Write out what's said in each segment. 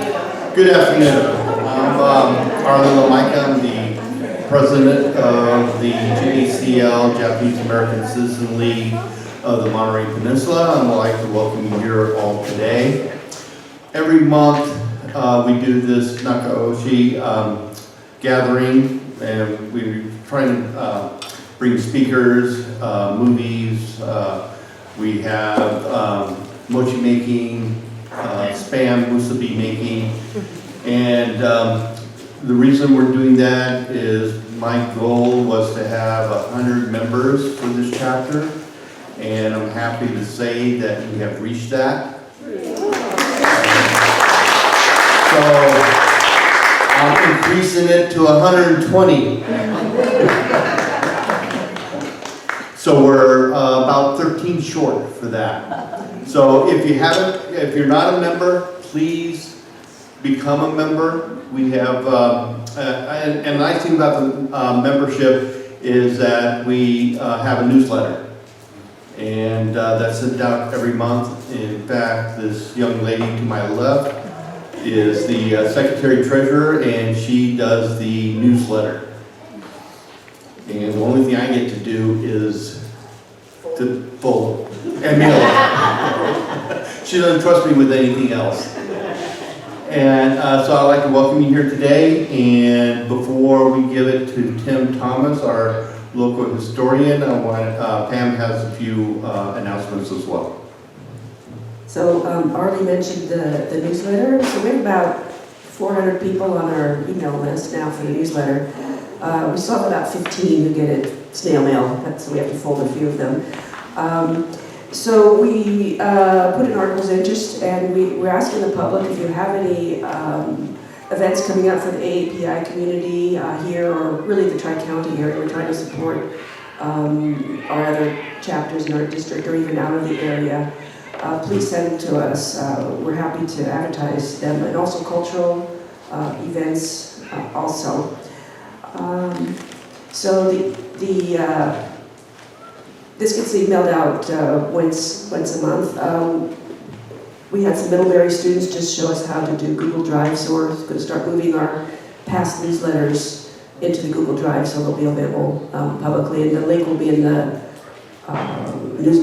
Good afternoon. I'm the president of the JACL, Japanese American Citizen League of the Monterey Peninsula, and I'd like to welcome you here all today. Every month we do this Nakayoshi gathering, and we try to bring speakers, movies. We have mochi making, spam musubi making, and the reason we're doing that is my goal was to have 100 members for this chapter, and I'm happy to say that we have reached that. So I'm increasing it to 120. So we're about 13 short for that. So if you're not a member, please become a member. We have, and the nice thing about the membership is that we have a newsletter, and that's sent out every month. In fact, this young lady to my left is the secretary treasurer, and she does the newsletter. And the only thing I get to do is to fold and mail it. She doesn't trust me with anything else. And so I'd like to welcome you here today. And before we give it to Tim Thomas, our local historian, Pam has a few announcements as well. So Arlie mentioned the newsletter. So we have about 400 people on our email list now for the newsletter. We still have about 15 who get it snail mail, so we have to fold a few of them. So we put in articles of interest, and we're asking the public if you have any events coming up for the AAPI community here, or really the Tri-County area. We're trying to support our other chapters in our district, or even out of the area. Please send them to us. We're happy to advertise them, and also cultural events also. So this gets emailed out once a month. We had some Middlebury students just show us how to do Google Drive, so we're going to start moving our past newsletters into the Google Drive, so they'll be available publicly, and the link will be in the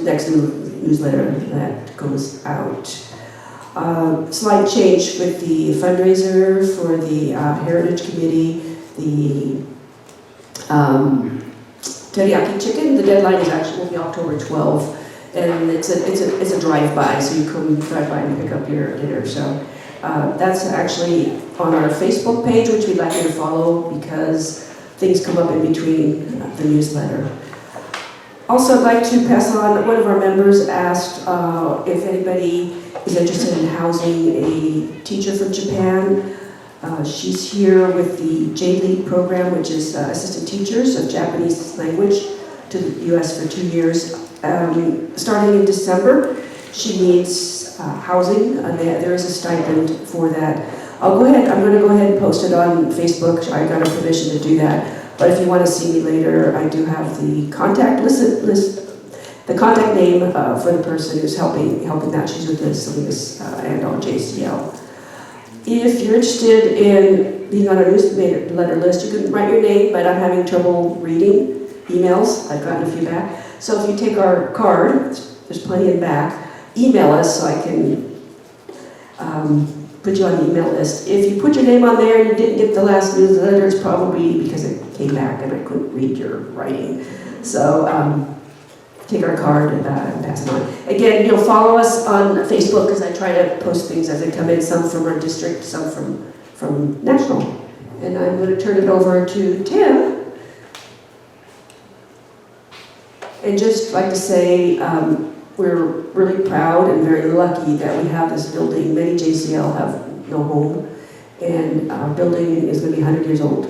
next newsletter that goes out. Slight change with the fundraiser for the Heritage Committee, the teriyaki chicken. The deadline will be October 12th, and it's a drive-by, so you come drive by and pick up your dinner. So that's actually on our Facebook page, which we'd like you to follow because things come up in between the newsletter. Also, I'd like to pass on, one of our members asked if anybody is interested in housing a teacher from Japan. She's here with the JACL program, which is assistant teachers of Japanese language to the U.S. for 2 years. Starting in December, she needs housing. There is a stipend for that. I'm going to go ahead and post it on Facebook. I got a permission to do that. But if you want to see me later, I do have the contact the contact name for the person who's helping that. She's with the Salinas and on JCL. If you're interested in being on our newsletter list, you can write your name, but I'm having trouble reading emails. I've gotten a few back. So if you take our card, there's plenty in back, email us so I can put you on the email list. If you put your name on there and you didn't get the last newsletter, it's probably because it came back and I couldn't read your writing. So take our card and pass it on. Again, you'll follow us on Facebook because I try to post things as they come in, some from our district, some from national. And I'm going to turn it over to Tim. And just like to say, we're really proud and very lucky that we have this building. Many JCL have no home, and our building is going to be 100 years old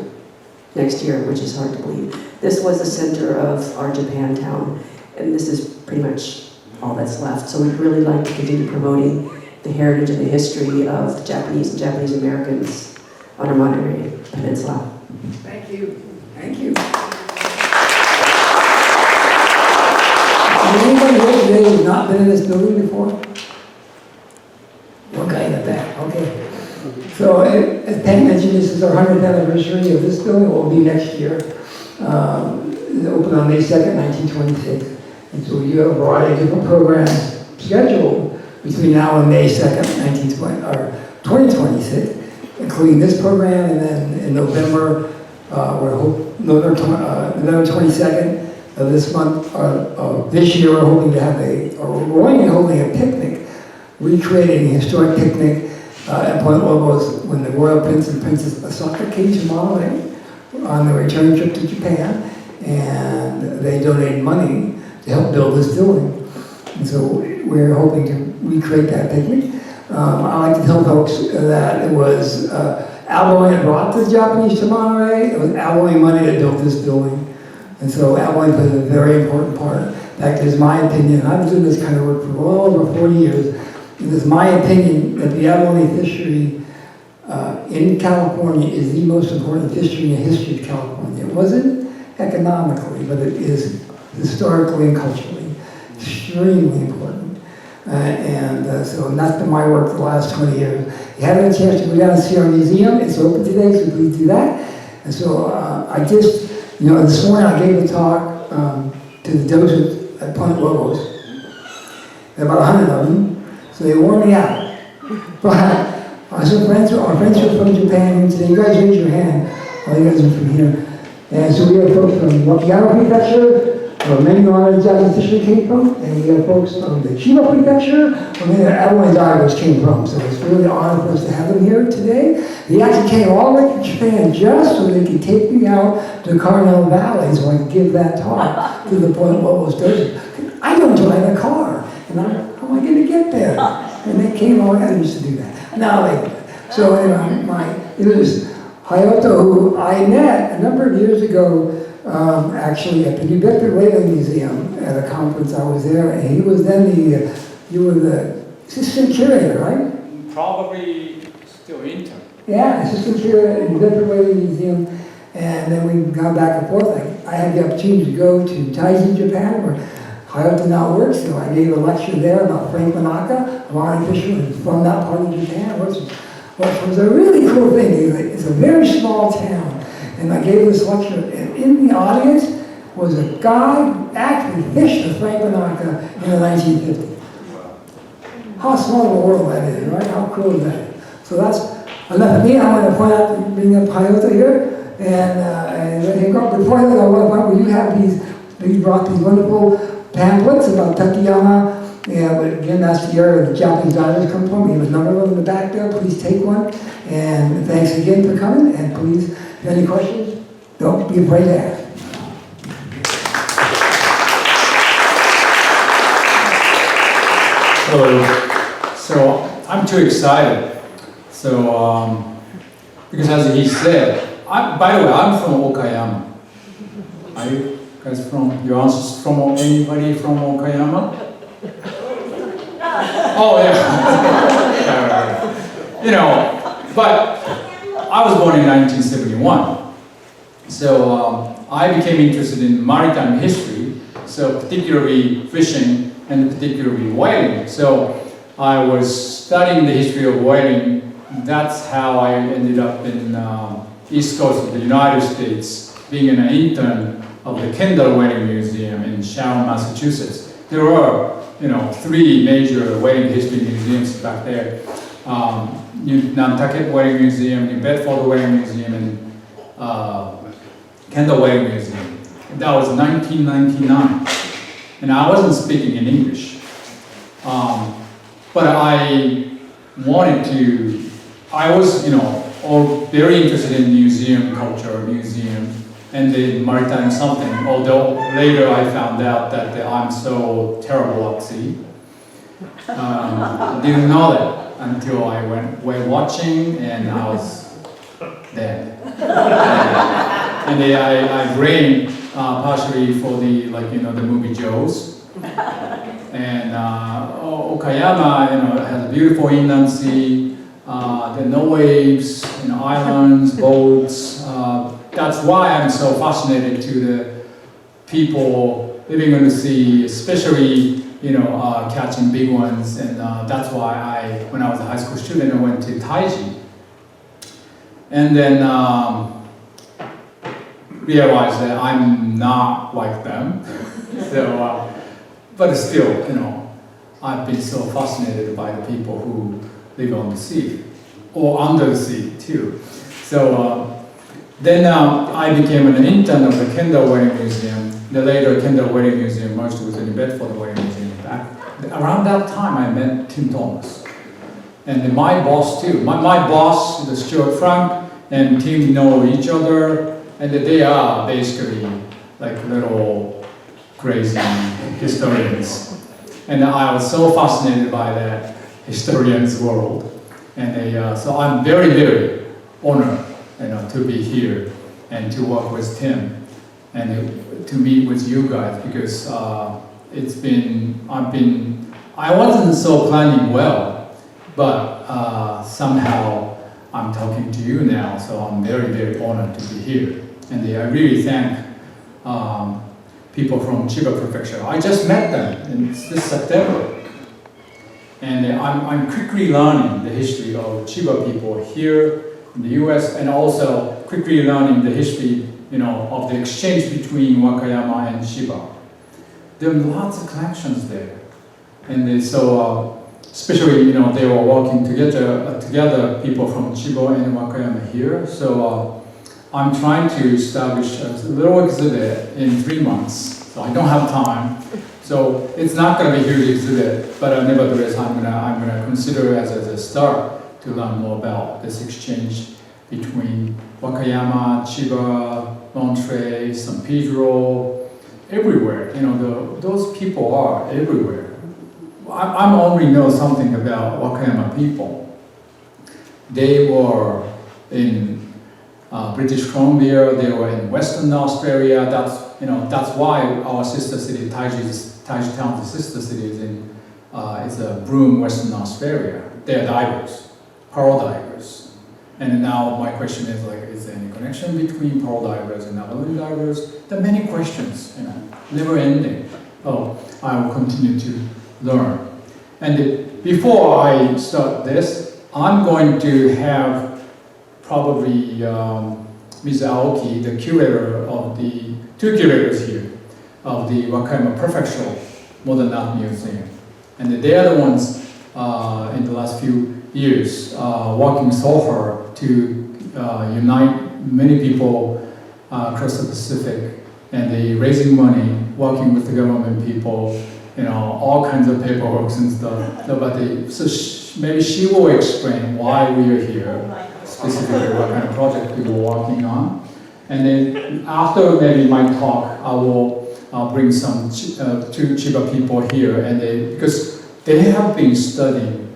next year, which is hard to believe. This was the center of our Japantown, and this is pretty much all that's left. So we'd really like to continue promoting the heritage and the history of the Japanese and Japanese Americans on our Monterey Peninsula. Thank you. Thank you. Has anybody here today who's not been in this building before? One guy in the back, okay. So, as Pam mentioned, this is our 100th anniversary of this building. It will be next year. It opened on May 2nd, 1926. And so you have a variety of different programs scheduled between now and May 2nd, 2026, including this program, and then in November, November 22nd of this month, this year, we're hoping to have we're going to be holding a picnic, recreating a historic picnic at Point Lobos when the Royal Prince and Princess Asaka came to Monterey on their return trip to Japan, and they donated money to help build this building. And so we're hoping to recreate that picnic. I like to tell folks that it was abalone that brought the Japanese to Monterey. It was abalone money that built this building. And so abalone plays a very important part. In fact, it is my opinion, and I've been doing this kind of work for well over 40 years, it is my opinion that the abalone fishery in California is the most important fishery in the history of California. It wasn't economically, but it is historically and culturally extremely important. So that's been my work for the last 20 years. If you haven't had a chance to go down and see our museum, it's open today, so please do that. And so I just, this morning I gave a talk to the docents at Point Lobos, about 100 of them, so they wore me out. But our friends are from Japan today. You guys raise your hand. All you guys are from here. And so we have folks from Wakayama Prefecture, where many of our Japanese fishery came from, and we have folks from the Chiba Prefecture, where many of our abalone divers came from. So it's really an honor for us to have them here today. They actually came all the way from Japan just so they could take me out to Carmel Valley so I could give that talk to the Point Lobos docents. I don't drive a car, and how am I going to get there? And they came all I used to do that. Now they do. So it was Hayato, who I met a number of years ago, actually at the New Bedford Whaling Museum at a conference I was there, and he was then you were the assistant curator, right? Probably still intern. Yeah, assistant curator at the New Bedford Whaling Museum, and then we've gone back and forth. I had the opportunity to go to Taiji, Japan, where Hayato now works, so I gave a lecture there about Frank Manaka, a marine fisherman from that part of Japan, which was a really cool thing. It's a very small town. And I gave this lecture, and in the audience was a guy who actually fished the Frank Manaka in the 1950s. How small of a world that is, right? How cool is that? So that's enough of me. I want to point out, bring up Hayato here, and let him go. Before that, I want to point out, you have you brought these wonderful pamphlets about Takayama. Yeah, but again, that's the area the Japanese divers come from. He was number one in the back there. Please take one. And thanks again for coming. And please, if you have any questions, don't be afraid to ask. So I'm too excited. So, because as he said, by the way, I'm from Wakayama. Are you guys from, your ancestors from, anybody from Wakayama? Oh, yeah. But I was born in 1971. So I became interested in maritime history, so particularly fishing and particularly whaling. So I was studying the history of whaling. That's how I ended up in East Coast of the United States, being an intern of the Kendall Whaling Museum in Sharon, Massachusetts. There were, 3 major whaling history museums back there. Nantucket Whaling Museum, New Bedford Whaling Museum, and Kendall Whaling Museum. That was 1999. And I wasn't speaking in English. But I wanted to, I was, all very interested in museum culture, and the maritime something, although later I found out that I'm so terrible at sea. Didn't know that until I went whale watching and I was dead. And then I trained partially for the, the movie Jaws. And Okayama, has a beautiful inland sea. There are no waves, islands, boats. That's why I'm so fascinated to the people living on the sea, especially catching big ones. And that's why when I was a high school student, I went to Taiji and then realized that I'm not like them. So, but still, I've been so fascinated by the people who live on the sea, or under the sea too. So then I became an intern of the Kendall Wedding Museum. The later Kendall Wedding Museum merged with the New Bedford Wedding Museum. Around that time I met Tim Thomas. And then my boss too. My boss, the Stuart Frank, and Tim know each other, and they are basically like little crazy historians. And I was so fascinated by that historian's world. And so I'm very, very honored to be here and to work with Tim and to meet with you guys, because I wasn't so planning well, but somehow I'm talking to you now, so I'm very, very honored to be here. And I really thank people from Chiba Prefecture. I just met them in this September. And I'm quickly learning the history of Chiba people here in the US, and also quickly learning the history, of the exchange between Wakayama and Chiba. There are lots of connections there. And so, especially, they were working together, people from Chiba and Wakayama here. So I'm trying to establish a little exhibit in 3 months. So I don't have time. So it's not going to be a huge exhibit, but nevertheless, I'm gonna consider it as a start to learn more about this exchange between Wakayama, Chiba, Monterey, San Pedro, everywhere. Those people are everywhere. I only know something about Wakayama people. They were in British Columbia. They were in Western Australia. That's why our sister city, Taiji Town's sister city, is Broome, Western Australia. They're divers, pearl divers. And now my question is is there any connection between pearl divers and abalone divers? There are many questions, never ending. Oh, I will continue to learn. And before I start this, I'm going to have probably Ms. Aoki, the curator of the, 2 curators here, of the Wakayama Prefectural Modern Art Museum. And they are the ones in the last few years working so hard to unite many people across the Pacific, and they raising money, working with the government people, all kinds of paperwork and stuff. Maybe she will explain why we are here, specifically what kind of project we were working on. And then after maybe my talk, I will bring some 2 Chiba people here, and because they have been studying,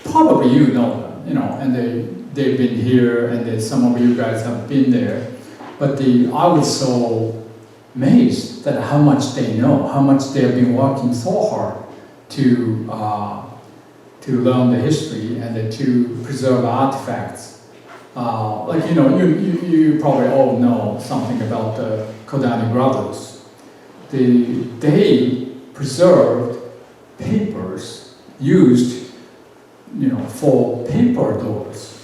probably you know them, and they've been here, and some of you guys have been there. But I was so amazed at how much they know, how much they have been working so hard to learn the history and to preserve artifacts. You probably all know something about the Kodani brothers. They preserved papers used, for paper doors.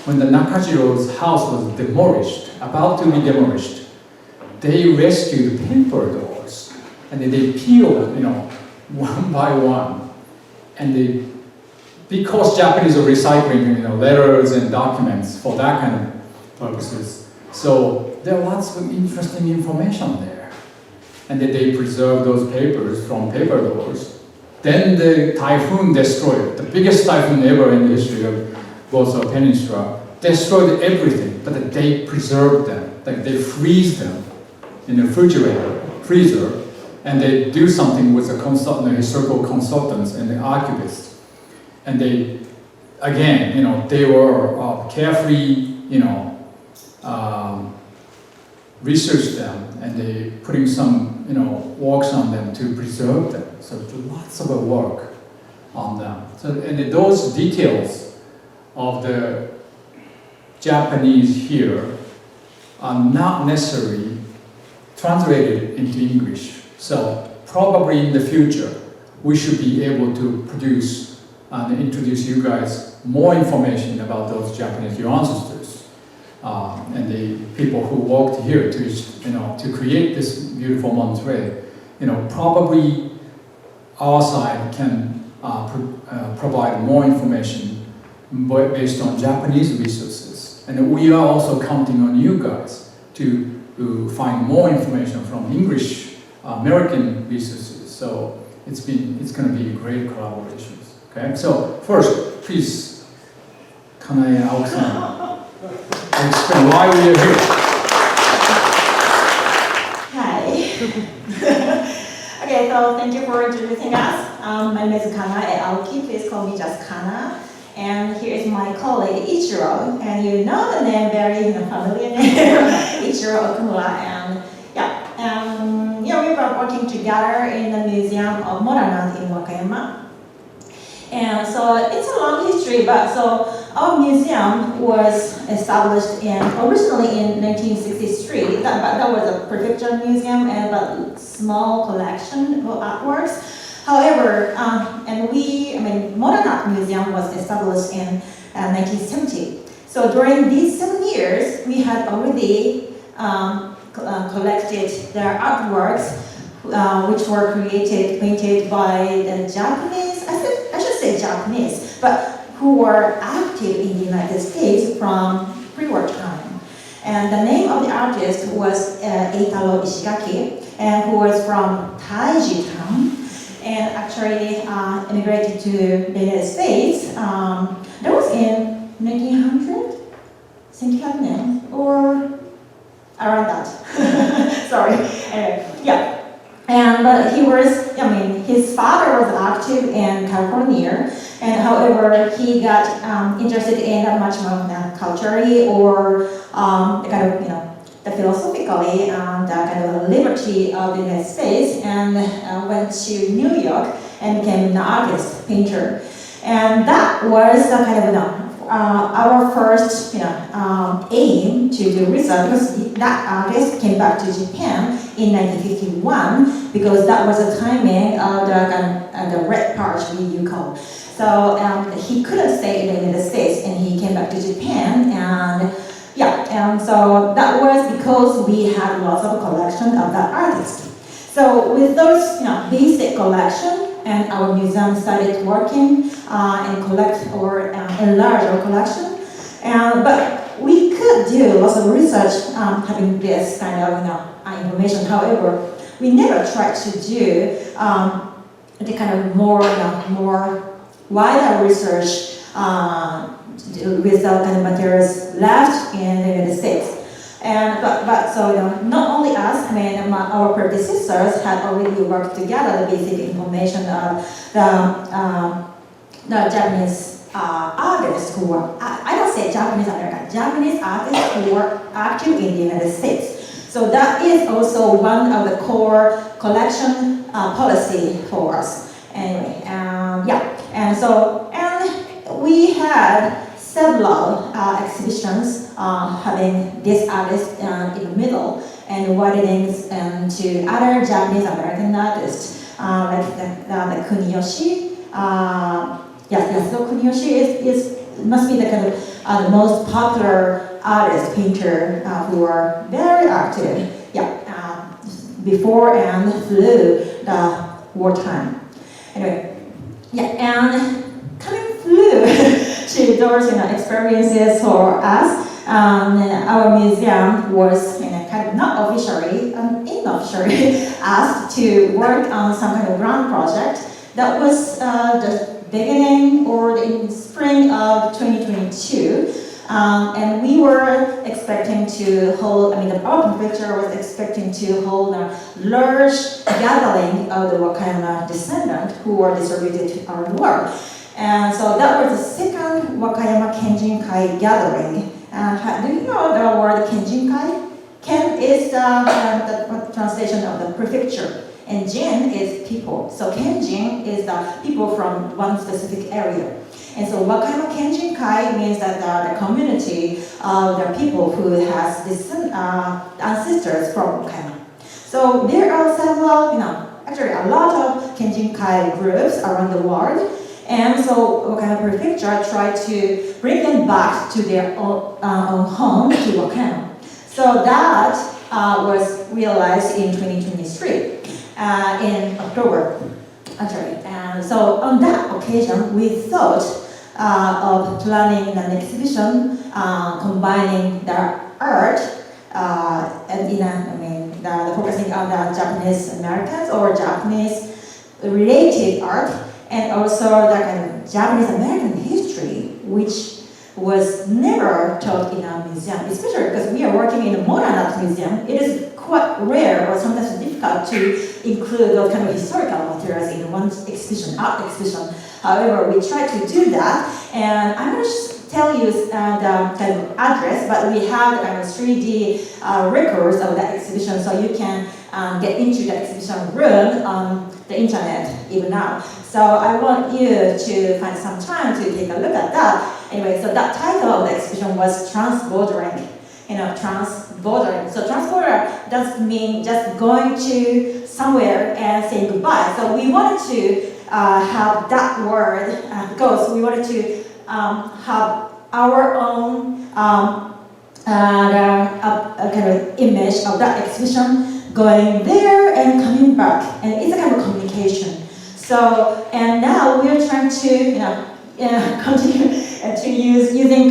When the Nakajiro's house was demolished, about to be demolished, they rescued paper doors, and they peeled, one by one. And because Japanese are recycling, letters and documents for that kind of purposes, so there are lots of interesting information there. And they preserve those papers from paper doors. Then the typhoon destroyed, the biggest typhoon ever in the history of Boso Peninsula, destroyed everything, but they preserved them. They freeze them in the freezer, and they do something with the historical consultants and the archivists. And they, again, they were carefully, researched them, and they putting some, works on them to preserve them. So lots of work on them. So, and those details of the Japanese here are not necessarily translated into English. So probably in the future, we should be able to produce and introduce you guys more information about those Japanese ancestors. and the people who worked here to create this beautiful Monterey, probably our side can provide more information based on Japanese resources. And we are also counting on you guys to find more information from English American resources. So it's going to be a great collaboration. Okay, so first, please, Kanae and Aoki-san, explain why we are here. Hi. Okay, so thank you for introducing us. My name is Kanae Aoki. Please call me just Kana. And here is my colleague Ichiro, and you know the name, very familiar name, Ichiro Okumura. And we were working together in the Museum of Modern Art in Wakayama. And so it's a long history, but so our museum was established originally in 1963. That was a prefecture museum and a small collection of artworks. However, Modern Art Museum was established in 1970. So during these 7 years, we had already collected their artworks, which were painted by the Japanese, I should say Japanese, but who were active in the United States from pre-war time. And the name of the artist was Eitaro Ishigaki, and who was from Taiji town, and actually immigrated to the United States. That was in 1900, think you have name, or around that. Sorry. Yeah. But he was, his father was active in California, and however, he got interested in much more culturally or the philosophically and the kind of liberty of the United States, and went to New York and became an artist, painter. And that was the kind of our first aim to do research, because that artist came back to Japan in 1951, because that was the timing of the Red Purge, you call. So he couldn't stay in the United States, and he came back to Japan, and so that was because we had lots of collection of that artist. So with those basic collection, and our museum started working and collect or enlarge our collection. But we could do lots of research having this kind of information. However, we never tried to do the kind of more wider research with the kind of materials left in the United States. So not only us, our predecessors had already worked together the basic information of the Japanese artists who were, I don't say Japanese American, Japanese artists who were active in the United States. So that is also one of the core collection policy for us. Anyway, and we had several exhibitions having this artist in the middle and widenings to other Japanese American artists like the Kuniyoshi. So Kuniyoshi must be the kind of the most popular artist painter who were very active before and through the wartime. Anyway, and coming through to those experiences for us, our museum was kind of not officially, unofficially asked to work on some kind of grand project that was the beginning or in spring of 2022. And we were expecting to hold, our prefecture was expecting to hold a large gathering of the Wakayama descendants who were distributed around the world. And so that was the second Wakayama Kenjin-kai gathering. Do you know the word Kenjin-kai? Ken is the translation of the prefecture, and Jin is people. So Kenjin is the people from one specific area. And so Wakayama Kenjin-kai means that the community of the people who has ancestors from Wakayama. So there are several, actually a lot of Kenjin-kai groups around the world. And so Wakayama Prefecture tried to bring them back to their own home, to Wakayama. So that was realized in 2023, in October, actually. And so on that occasion, we thought of planning an exhibition combining the art and the focusing on the Japanese Americans or Japanese related art, and also the kind of Japanese American history, which was never taught in our museum, especially because we are working in a modern art museum. It is quite rare or sometimes difficult to include those kind of historical materials in one exhibition, art exhibition. However, we try to do that, and I'm going to tell you the kind of address, but we have kind of 3D records of that exhibition, so you can get into the exhibition room on the internet even now. So I want you to find some time to take a look at that. Anyway, so that title of the exhibition was Transbordering. Transbordering. So transborder doesn't mean just going to somewhere and saying goodbye. So we wanted to have that word because we wanted to have our own kind of image of that exhibition going there and coming back, and it's a kind of communication. So, and now we're trying to continue to using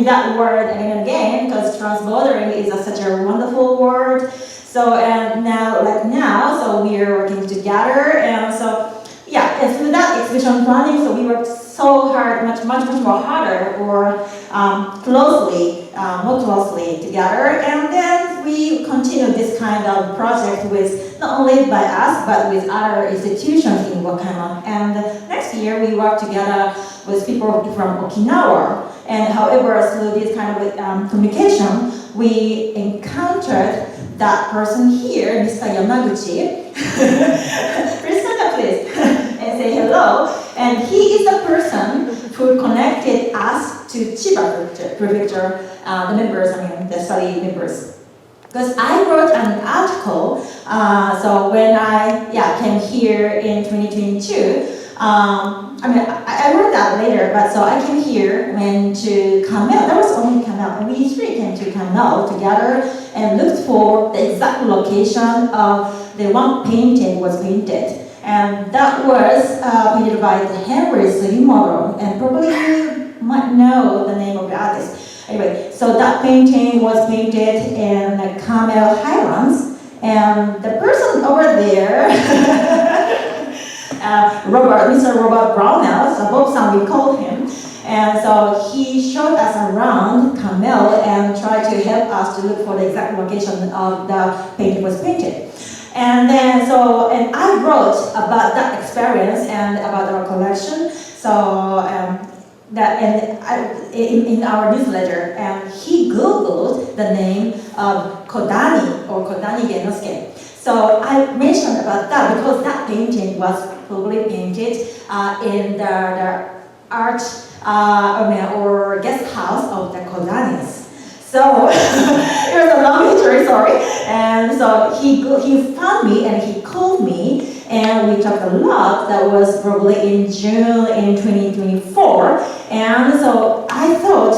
that word again and again, because transbordering is such a wonderful word. So and now, so we are working together, and so yeah, and through that exhibition planning, so we worked so hard, much more harder, or more closely together, and then we continued this kind of project with not only by us but with other institutions in Wakayama. And next year we work together with people from Okinawa. And however, through this kind of communication, we encountered that person here, Mr. Yamaguchi. Please stand up, please, and say hello. And he is the person who connected us to Chiba Prefecture, the members, the study members. Because I wrote an article, so when I came here in 2022, I wrote that later, but so I came here when to Kamel, that was only Kamel, and we three came to Kamel together and looked for the exact location of the one painting was painted. And that was painted by the Henry Sugimoto, and probably you might know the name of the artist. Anyway, so that painting was painted in the Kamel Highlands, and the person over there, Mr. Robert Brownell, so Bob-san, we called him, and so he showed us around Kamel and tried to help us to look for the exact location of the painting was painted. And then, and I wrote about that experience and about our collection. So in our newsletter, and he Googled the name of Kodani or Kodani Genosuke. So I mentioned about that because that painting was probably painted in the art or guest house of the Kodanis. So it was a long history, sorry. And so he found me and he called me, and we talked a lot. That was probably in June in 2024. And so I thought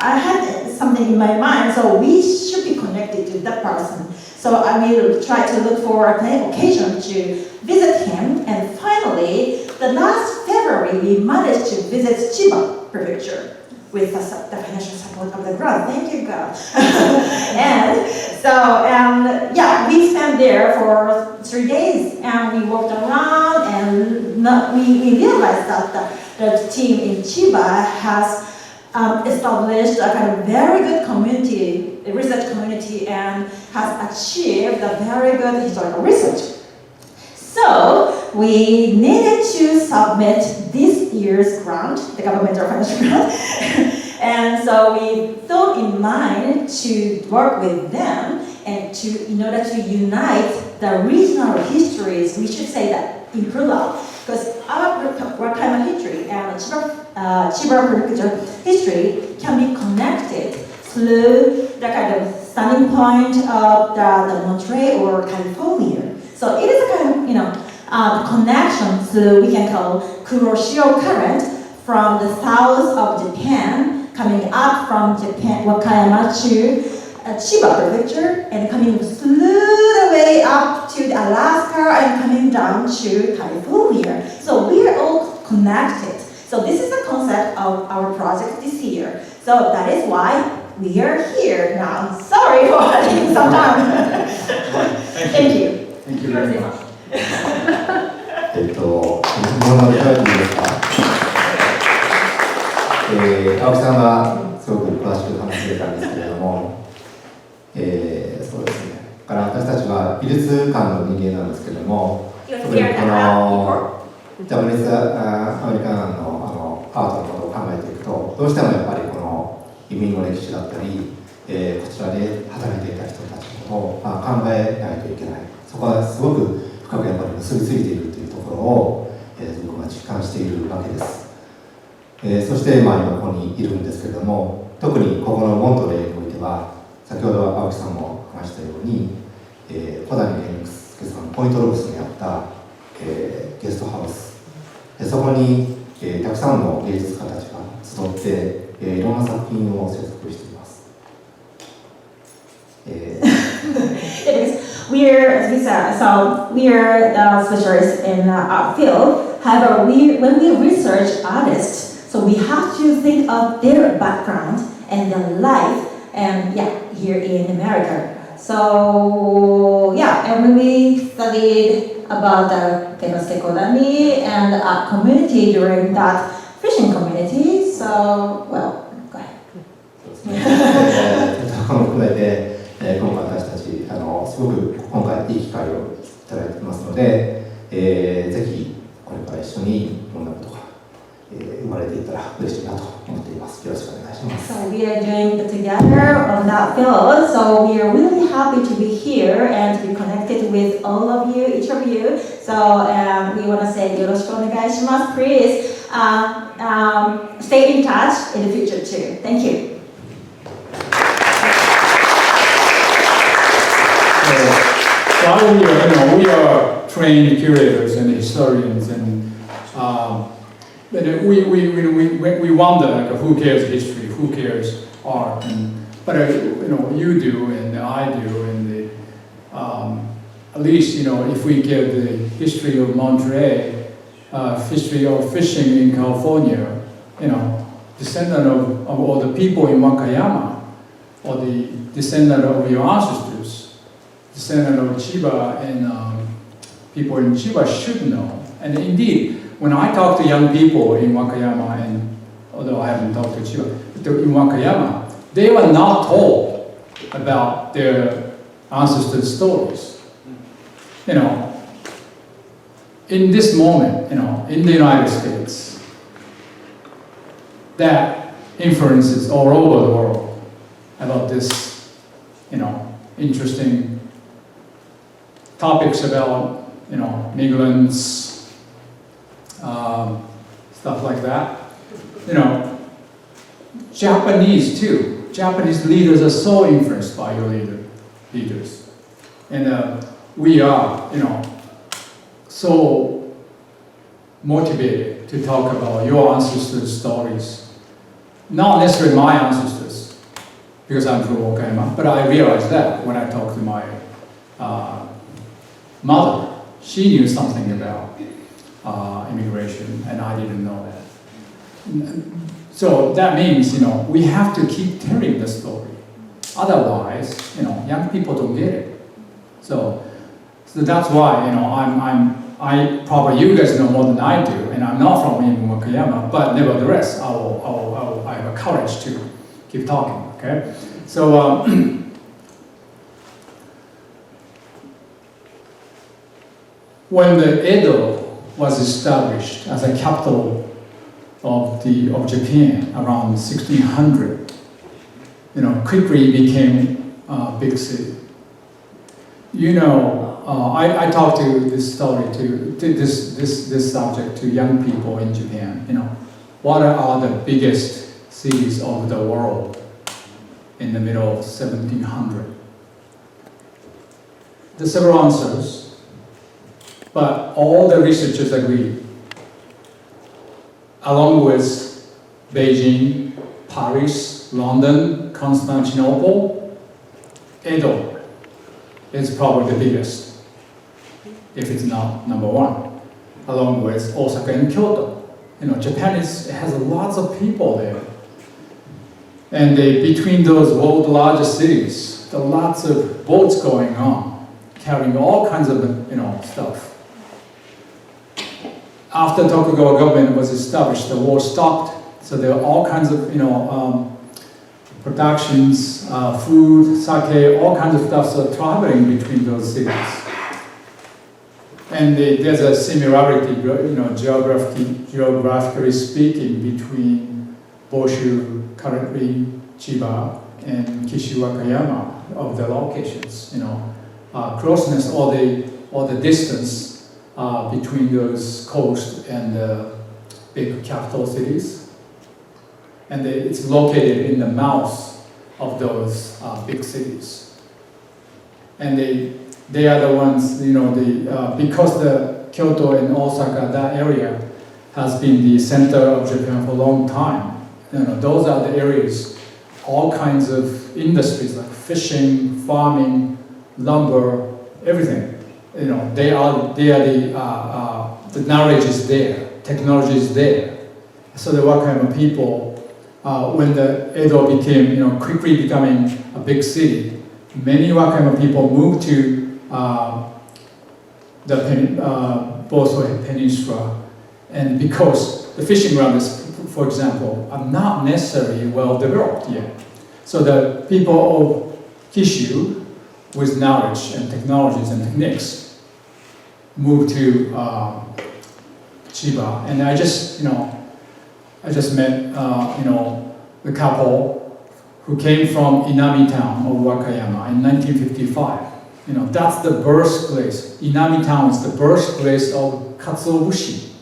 I had something in my mind, so we should be connected to that person. So I will try to look for an occasion to visit him. And finally, the last February, we managed to visit Chiba Prefecture with the financial support of the grant. Thank you, God. And so, we spent there for 3 days, and we walked around, and we realized that the team in Chiba has established a kind of very good community, a research community, and has achieved a very good historical research. So we needed to submit this year's grant, the governmental financial grant, and so we thought in mind to work with them and in order to unite the regional histories, we should say that in plural, because our Wakayama history and Chiba Prefecture history can be connected through the kind of starting point of the Monterey or California. So it is a kind of, connection through, we can call Kuroshio Current from the south of Japan, coming up from Japan, Wakayama to Chiba prefecture, and coming through the way up to Alaska and coming down to California. So we are all connected. So this is the concept of our project this year. So that is why we are here now. Sorry for taking some time. Thank you. Thank you very much. 日本のリサーチですか。青木さんがすごく詳しく話してくれたんですけれども、そうですね。だから私たちは美術館の人間なんですけれども、特にこのジャパニーズアメリカンのアートのことを考えていくと、どうしてもやっぱりこの移民の歴史だったり、こちらで働いていた人たちのことを考えないといけない。そこはすごく深くやっぱり結びついているというところを、僕は実感しているわけです。そして今ここにいるんですけれども、特にここのモントレーにおいては、先ほど青木さんも話したように、小谷健介さんのポイントロブスにあった、ゲストハウス、そこに、たくさんの芸術家たちが集って、いろんな作品を制作しています。We're, as we said, so we're specialists in art field. However, when we research artists, so we have to think of their background and their life, and here in America. So and when we studied about the famous Tekodani and the art community during that fishing community, so go ahead. この含めて、今回私たちすごく今回いい機会をいただいていますので、ぜひこれから一緒にいろんなことが、生まれていったら嬉しいなと思っています。よろしくお願いします。So we are doing it together on that field. So we are really happy to be here and to be connected with all of you, each of you. So we want to say よろしくお願いします。Please stay in touch in the future too. Thank you. So we are trained curators and historians, and we wonder like, who cares history, who cares art, but you do and I do, and at least if we get the history of Monterey, history of fishing in California, descendant of all the people in Wakayama, or the descendant of your ancestors. Descendant of Chiba and people in Chiba should know. And indeed, when I talk to young people in Wakayama, and although I haven't talked to Chiba, but in Wakayama, they were not told about their ancestors' stories. In this moment, in the United States, that influences all over the world about this, interesting topics about, migrants, stuff like that. Japanese too. Japanese leaders are so influenced by your leaders. And we are, so motivated to talk about your ancestors' stories. Not necessarily my ancestors, because I'm from Wakayama, but I realized that when I talked to my mother. She knew something about immigration, and I didn't know that. So that means, we have to keep telling the story. Otherwise, young people don't get it. So that's why, I probably you guys know more than I do, and I'm not from Wakayama, but nevertheless, I have a courage to keep talking. Okay, so. When the Edo was established as a capital of Japan around 1600, quickly became a big city. I talked to this story this subject to young people in Japan. What are the biggest cities of the world in the middle of 1700? There's several answers. But all researchers agree. Along with Beijing, Paris, London, Constantinople, Edo is probably the biggest, if it's not number one, along with Osaka and Kyoto. Japan has lots of people there. And between those world's largest cities, there are lots of boats going on, carrying all kinds of stuff. After Tokugawa government was established, the war stopped. So there are all kinds of productions, food, sake, all kinds of stuff so traveling between those cities. And there's a similarity, geographically speaking, between Boshu, currently Chiba, and Kishu Wakayama of the locations. Closeness or the distance between those coast and the big capital cities, and it's located in the mouth of those big cities. And they are the ones, because the Kyoto and Osaka, that area has been the center of Japan for a long time. Those are the areas, all kinds of industries like fishing, farming, lumber, everything. They are the knowledge is there, technology is there. So the Wakayama people, when the Edo became, quickly becoming a big city, many Wakayama people moved to the Boso Peninsula, and because the fishing grounds, for example, are not necessarily well developed yet. So the people of Kishu, with knowledge and technologies and techniques, moved to Chiba, and I just met the couple who came from Inami town of Wakayama in 1955. That's the birthplace. Inami town is the birthplace of katsuobushi.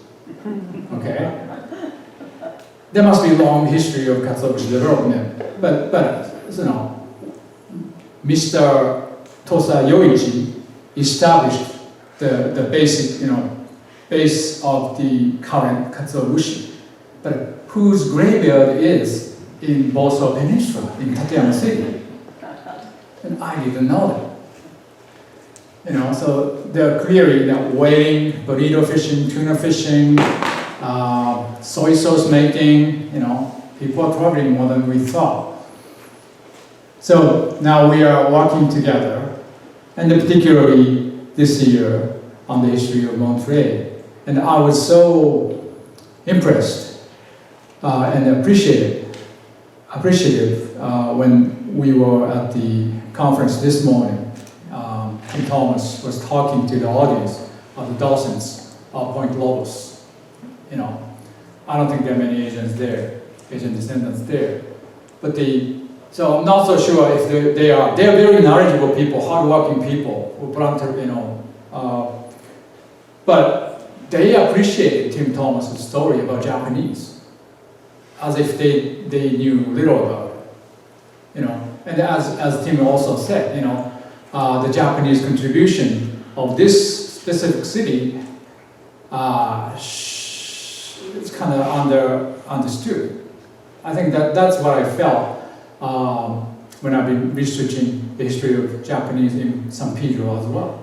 Okay? There must be a long history of katsuobushi development, but Mr. Tosa Yoichi established the basic, base of the current katsuobushi, but whose graveyard is in Boso Peninsula, in Tateyama City. And I didn't know that. So they're clearly whaling, burrito fishing, tuna fishing, soy sauce making, people are traveling more than we thought. So now we are working together, and particularly this year on the history of Monterey. And I was so impressed and appreciative when we were at the conference this morning. Tim Thomas was talking to the audience of the docents of Point Lobos. I don't think there are many Asians there, Asian descendants there. But so I'm not so sure if they're very knowledgeable people, hardworking people, who but they appreciated Tim Thomas's story about Japanese, as if they knew little about it. And as Tim also said, the Japanese contribution of this specific city it's kind of understood. I think that's what I felt when I've been researching the history of Japanese in San Pedro as well.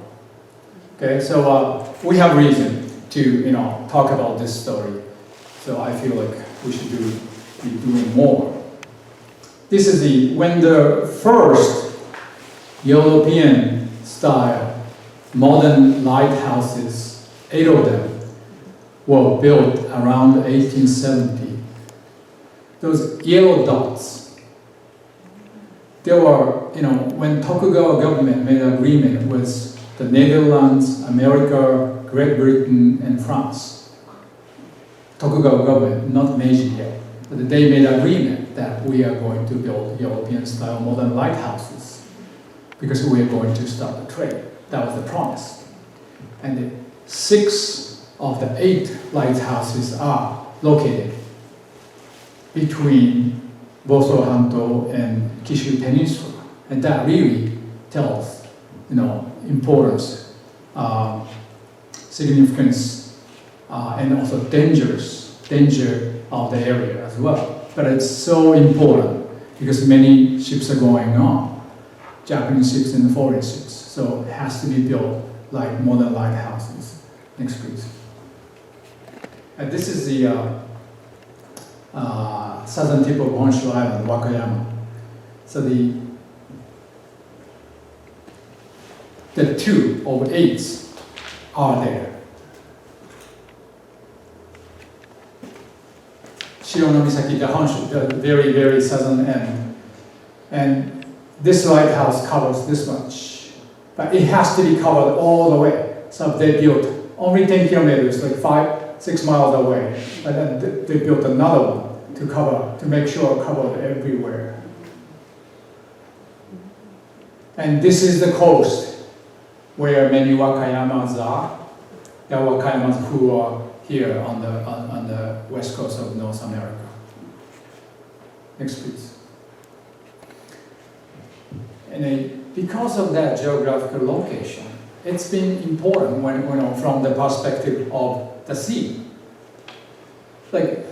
Okay, so we have reason to talk about this story. So I feel like we should be doing more. This is when the first European style modern lighthouses, 8 of them, were built around 1870. Those yellow dots, they were, when Tokugawa government made an agreement with the Netherlands, America, Great Britain, and France. Tokugawa government, not Meiji yet, but they made an agreement that we are going to build European-style modern lighthouses because we are going to start the trade. That was the promise. And 6 of the 8 lighthouses are located between Boso Hanto and Kishu Peninsula. And that really tells, importance, significance and also danger of the area as well. But it's so important because many ships are going on, Japanese ships and foreign ships. So it has to be built like modern lighthouses. Next, please. And this is the southern tip of Honshu Island, Wakayama. So the 2 of 8s are there. Shironomisaki, the Honshu, the very, very southern end. And this lighthouse covers this much. But it has to be covered all the way. So they built only 10 kilometers, like 5-6 miles away. But then they built another one to cover, to make sure covered everywhere. And this is the coast where many Wakayamas are. There are Wakayamas who are here on the west coast of North America. Next, please. And because of that geographical location, it's been important when, from the perspective of the sea. Like,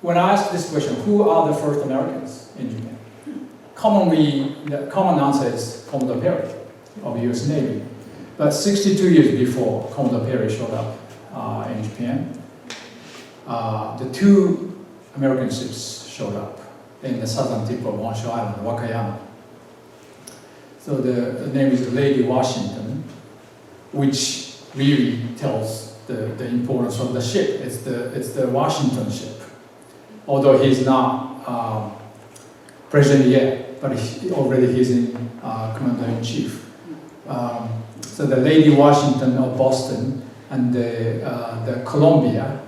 when I ask this question, who are the first Americans in Japan? Commonly, the common answer is Commodore Perry of US Navy. But 62 years before Commodore Perry showed up in Japan, the 2 American ships showed up in the southern tip of Honshu Island, Wakayama. So the name is Lady Washington, which really tells the importance of the ship. It's the Washington ship. Although he's not president yet, but he's in commander-in-chief. So the Lady Washington of Boston and the Columbia,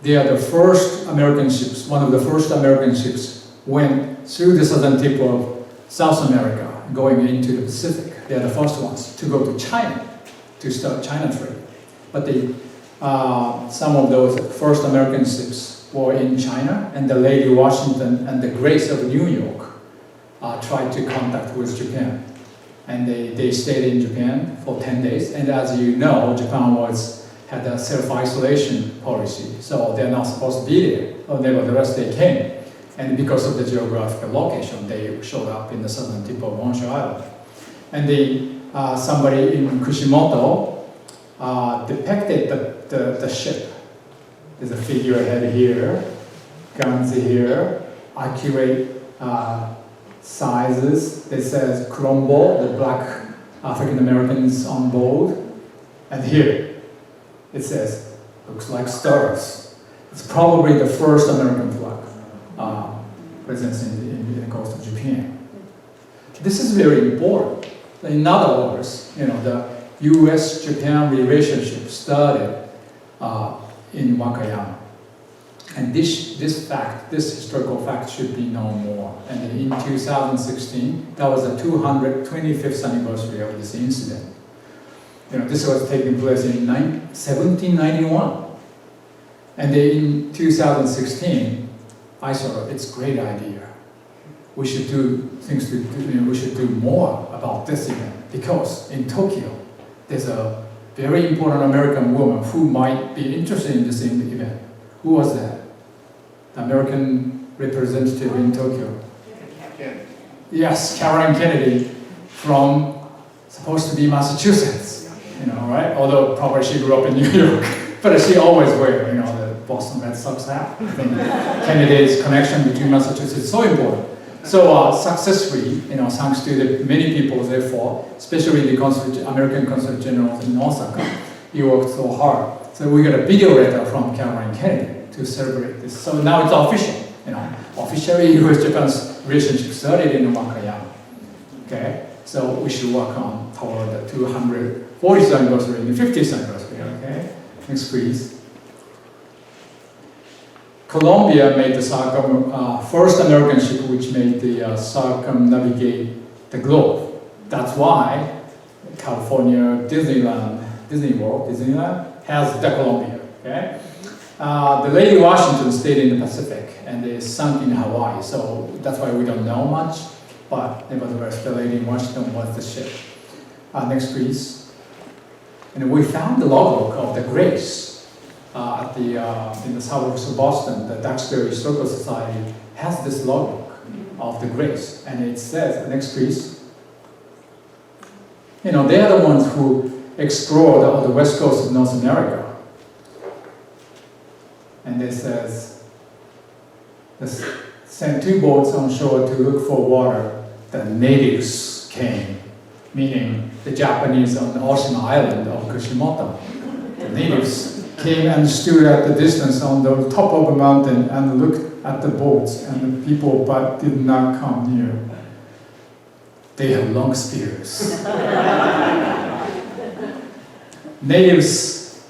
they are the first American ships, one of the first American ships went through the southern tip of South America, going into the Pacific. They are the first ones to go to China, to start China trade. But some of those first American ships were in China, and the Lady Washington and the Grace of New York tried to contact with Japan. And they stayed in Japan for 10 days. And as you know, Japan had a self-isolation policy, so they're not supposed to be there. But nevertheless, they came. And because of the geographical location, they showed up in the southern tip of Honshu Island. And somebody in Kushimoto depicted the ship. There's a figurehead here, guns here, accurate sizes. It says Colombo, the black African Americans on board. And here, it says, looks like stars. It's probably the first American flag presence in the coast of Japan. This is very important. In other words, the U.S.-Japan relationship started in Wakayama. And this historical fact should be known more. And in 2016, that was the 225th anniversary of this incident. This was taking place in 1791. And in 2016, I thought it's a great idea. We should do things we should do more about this event, because in Tokyo, there's a very important American woman who might be interested in this event. Who was that? The American representative in Tokyo. Kennedy. Yes, Caroline Kennedy, supposed to be Massachusetts, right? Although probably she grew up in New York, but she always wear, the Boston Red Sox hat. I think Kennedy's connection between Massachusetts is so important. So successfully, thanks to the many people, therefore, especially the American Consul General in Osaka, he worked so hard. So we got a video letter from Caroline Kennedy to celebrate this. So now it's official. Officially, U.S.-Japan's relationship started in Wakayama. Okay, so we should work on toward the 240th anniversary and the 50th anniversary. Okay, next please. Columbia made the first American ship which made the circumnavigate the globe. That's why California Disney World has the Columbia. Okay, the Lady Washington stayed in the Pacific and they sunk in Hawaii. So that's why we don't know much. But nevertheless, the Lady Washington was the ship. Next please. And we found the logo of the Grace at the in the suburbs of Boston. The Duxbury Historical Society has this logo of the Grace, and it says, next please. You know, they are the ones who explored the west coast of North America. And it says, sent 2 boats on shore to look for water. The natives came, meaning the Japanese on the ocean island of Kushimoto. The natives came and stood at the distance on the top of a mountain and looked at the boats and the people, but did not come near. They have long spears. Natives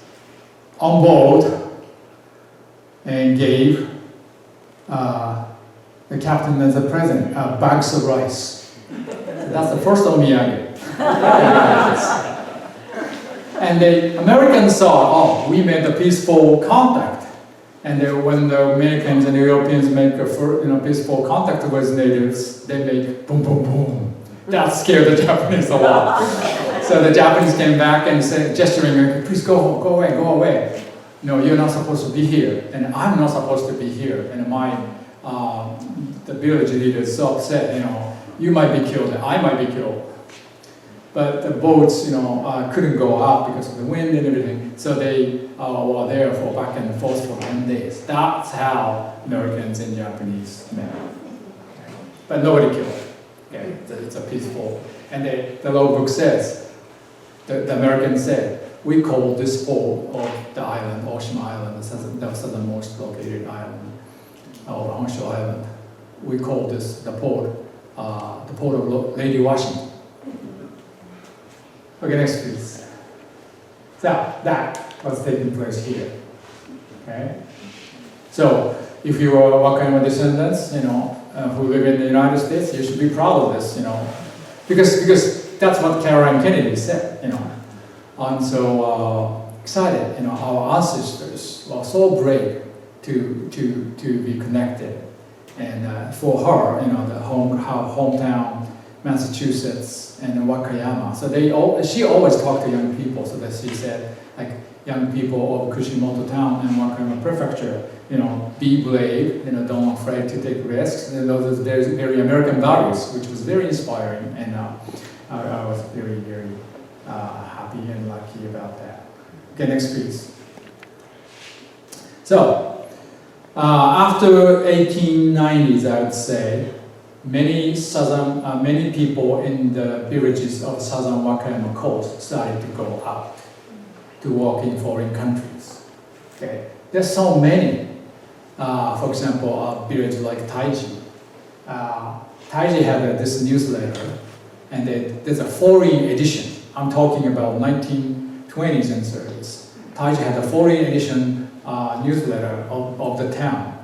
on board and gave the captain as a present bags of rice. That's the first omiyage. And the Americans saw, oh, we made a peaceful contact. And when the Americans and the Europeans make a peaceful contact with natives, they make boom, boom, boom. That scared the Japanese a lot. So the Japanese came back and said, gesturing, please go away, go away. No, you're not supposed to be here, and I'm not supposed to be here. And the village leader is so upset, you might be killed, and I might be killed. But the boats, couldn't go out because of the wind and everything. So they were there for back and forth for 10 days. That's how Americans and Japanese met. But nobody killed. Okay, it's a peaceful. And the logbook says, the Americans said, we call this port of the island, Ocean Island, the southernmost located island, or Honshu Island. We call this the port of Lady Washington. Okay, next please. So that was taking place here. Okay. So if you are Wakayama descendants, who live in the United States, you should be proud of this, because that's what Caroline Kennedy said, I'm so excited, our ancestors were so brave to be connected, and for her, her hometown, Massachusetts and Wakayama. So she always talked to young people. So that she said, like, young people of Kushimoto town and Wakayama prefecture, be brave, don't afraid to take risks. And those there's very American values, which was very inspiring, and I was very, very happy and lucky about that. Okay, next please. So after 1890s, I would say, many people in the villages of southern Wakayama coast started to go out to work in foreign countries. Okay, there's so many. For example, a village like Taiji. Taiji had this newsletter, and there's a foreign edition. I'm talking about 1920s and 30s. Taiji had a foreign edition newsletter of the town.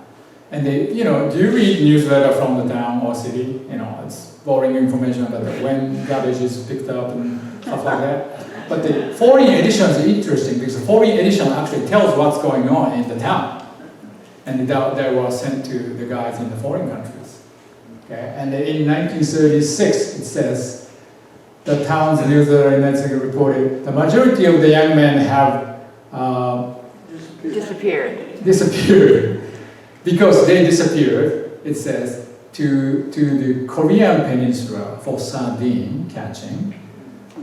And do you read newsletter from the town or city? It's boring information about when garbage is picked up and stuff like that. But the foreign edition is interesting because the foreign edition actually tells what's going on in the town. And they were sent to the guys in the foreign countries. Okay? And in 1936, it says, the town's newsletter in Mexico reported, the majority of the young men have disappeared. Because they disappeared, it says, to the Korean peninsula for sardine catching,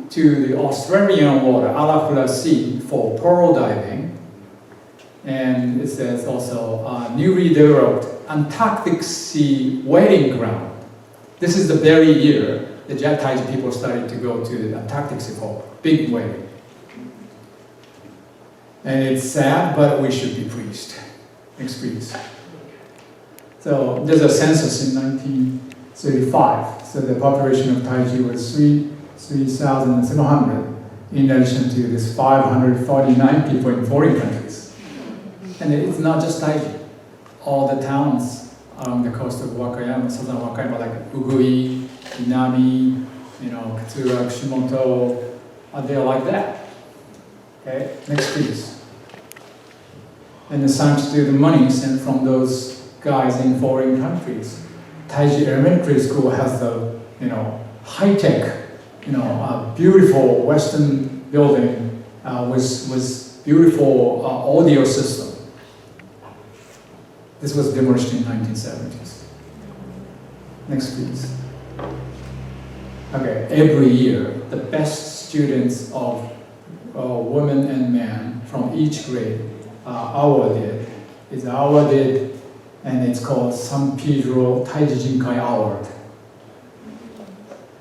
to the Australian water, Alafura Sea, for pearl diving, and it says also newly developed Antarctic Sea whaling ground. This is the very year the Taiji people started to go to the Antarctic Sea for big whaling. And it's sad, but we should be pleased. Next, please. So there's a census in 1935. So the population of Taiji was 3,700, in addition to this 549 people in foreign countries. And it's not just Taiji. All the towns along the coast of Wakayama, southern Wakayama, like Ugui, Inami, Katsura, Kushimoto, they're like that. Okay, next please. And thanks to the money sent from those guys in foreign countries, Taiji Elementary School has the high-tech a beautiful Western building with beautiful audio system. This was demolished in 1970s. Next, please. Okay, every year, the best students of women and men from each grade is awarded, and it's called San Pedro Taiji Jinkai Award.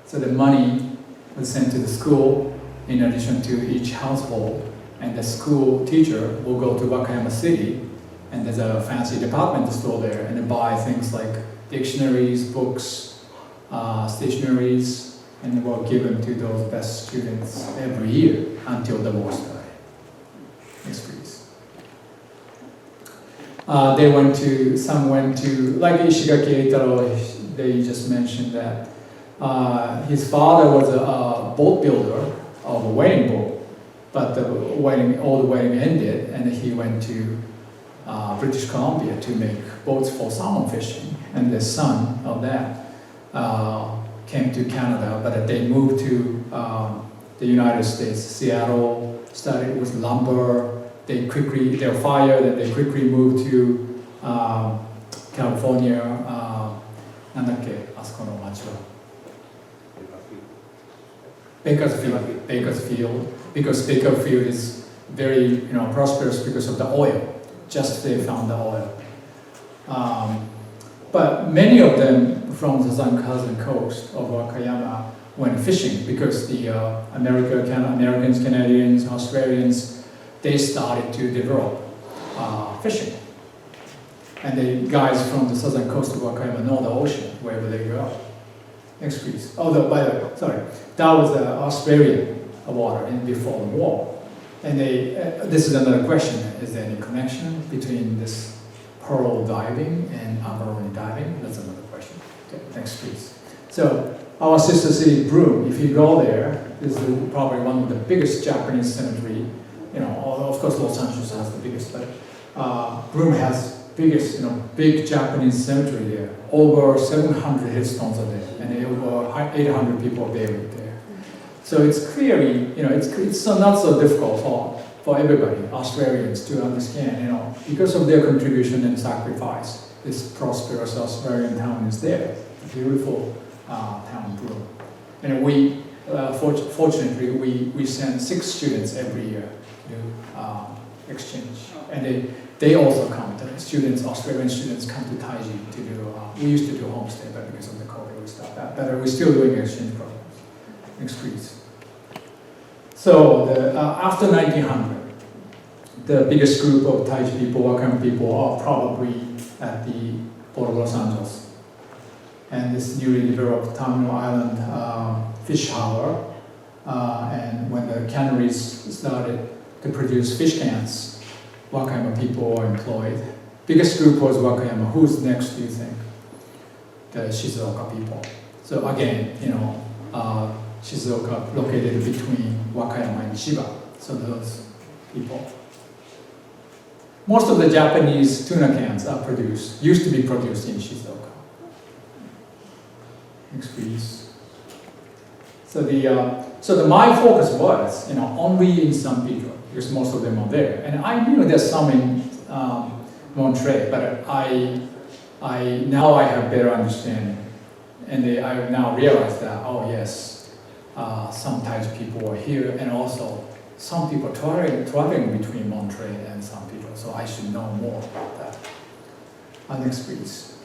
So the money was sent to the school in addition to each household, and the school teacher will go to Wakayama City, and there's a fancy department store there, and they buy things like dictionaries, books, stationaries, and they will give them to those best students every year until the war started. Next, please. Some went to, like Ishigaki Eitaro, they just mentioned that his father was a boat builder of a whaling boat, but all the whaling ended, and he went to British Columbia to make boats for salmon fishing, and the son of that came to Canada, but they moved to the United States, Seattle, started with lumber. They were fired, and they quickly moved to California. なんだっけ、あそこの町は。Bakersfield, because Bakersfield is very prosperous because of the oil. Just they found the oil. But many of them from the southern coast of Wakayama went fishing because the Americans, Canadians, Australians, they started to develop fishing. And the guys from the southern coast of Wakayama know the ocean wherever they go. Next, please. Although, by the way, sorry, that was the Australian water before the war. And this is another question: is there any connection between this pearl diving and abalone diving? That's another question. Okay, next, please. So our sister city, Broome. If you go there, this is probably one of the biggest Japanese cemetery. Of course, Los Angeles has the biggest, but Broome has biggest, big Japanese cemetery there. Over 700 headstones are there, and over 800 people are buried there. So it's clearly, it's not so difficult for everybody, Australians, to understand, because of their contribution and sacrifice, this prosperous Australian town is there. A beautiful town, Broome. And we, fortunately, we send 6 students every year to exchange. And they also come, Australian students come to Taiji to do, we used to do homestay, but because of the COVID we stopped that. But we're still doing exchange programs. Next, please. So after 1900, the biggest group of Taiji people, Wakayama people, are probably at the Port of Los Angeles. And this newly developed Terminal Island fish harbor. And when the canneries started to produce fish cans, Wakayama people are employed. Biggest group was Wakayama. Who's next, do you think? The Shizuoka people. So again, Shizuoka located between Wakayama and Chiba. So those people. Most of the Japanese tuna cans are used to be produced in Shizuoka. Next, please. So my focus was, only in San Pedro, because most of them are there. And I knew there's some in Monterey, but now I have better understanding. And I now realize that, oh yes, some Taiji people are here, and also some people traveling between Monterey and San Pedro, so I should know more about that. Next, please.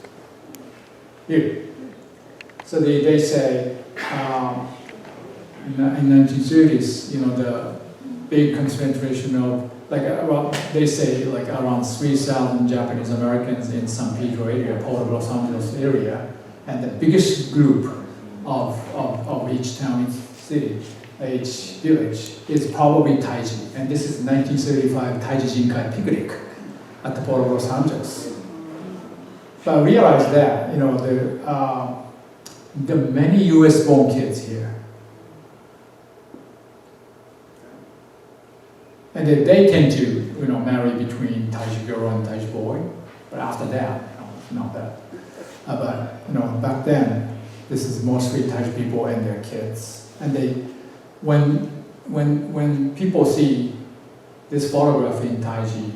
Here. So they say, in 1930s, the big concentration of, they say around 3,000 Japanese Americans in San Pedro area, Port of Los Angeles area, and the biggest group of each town, each village is probably Taiji. And this is 1935 Taiji Jinkai picnic at the Port of Los Angeles. But I realized that, the many US-born kids here, and they tend to, marry between Taiji girl and Taiji boy. But after that, not that. But back then, this is mostly Taiji people and their kids. And when people see this photograph in Taiji,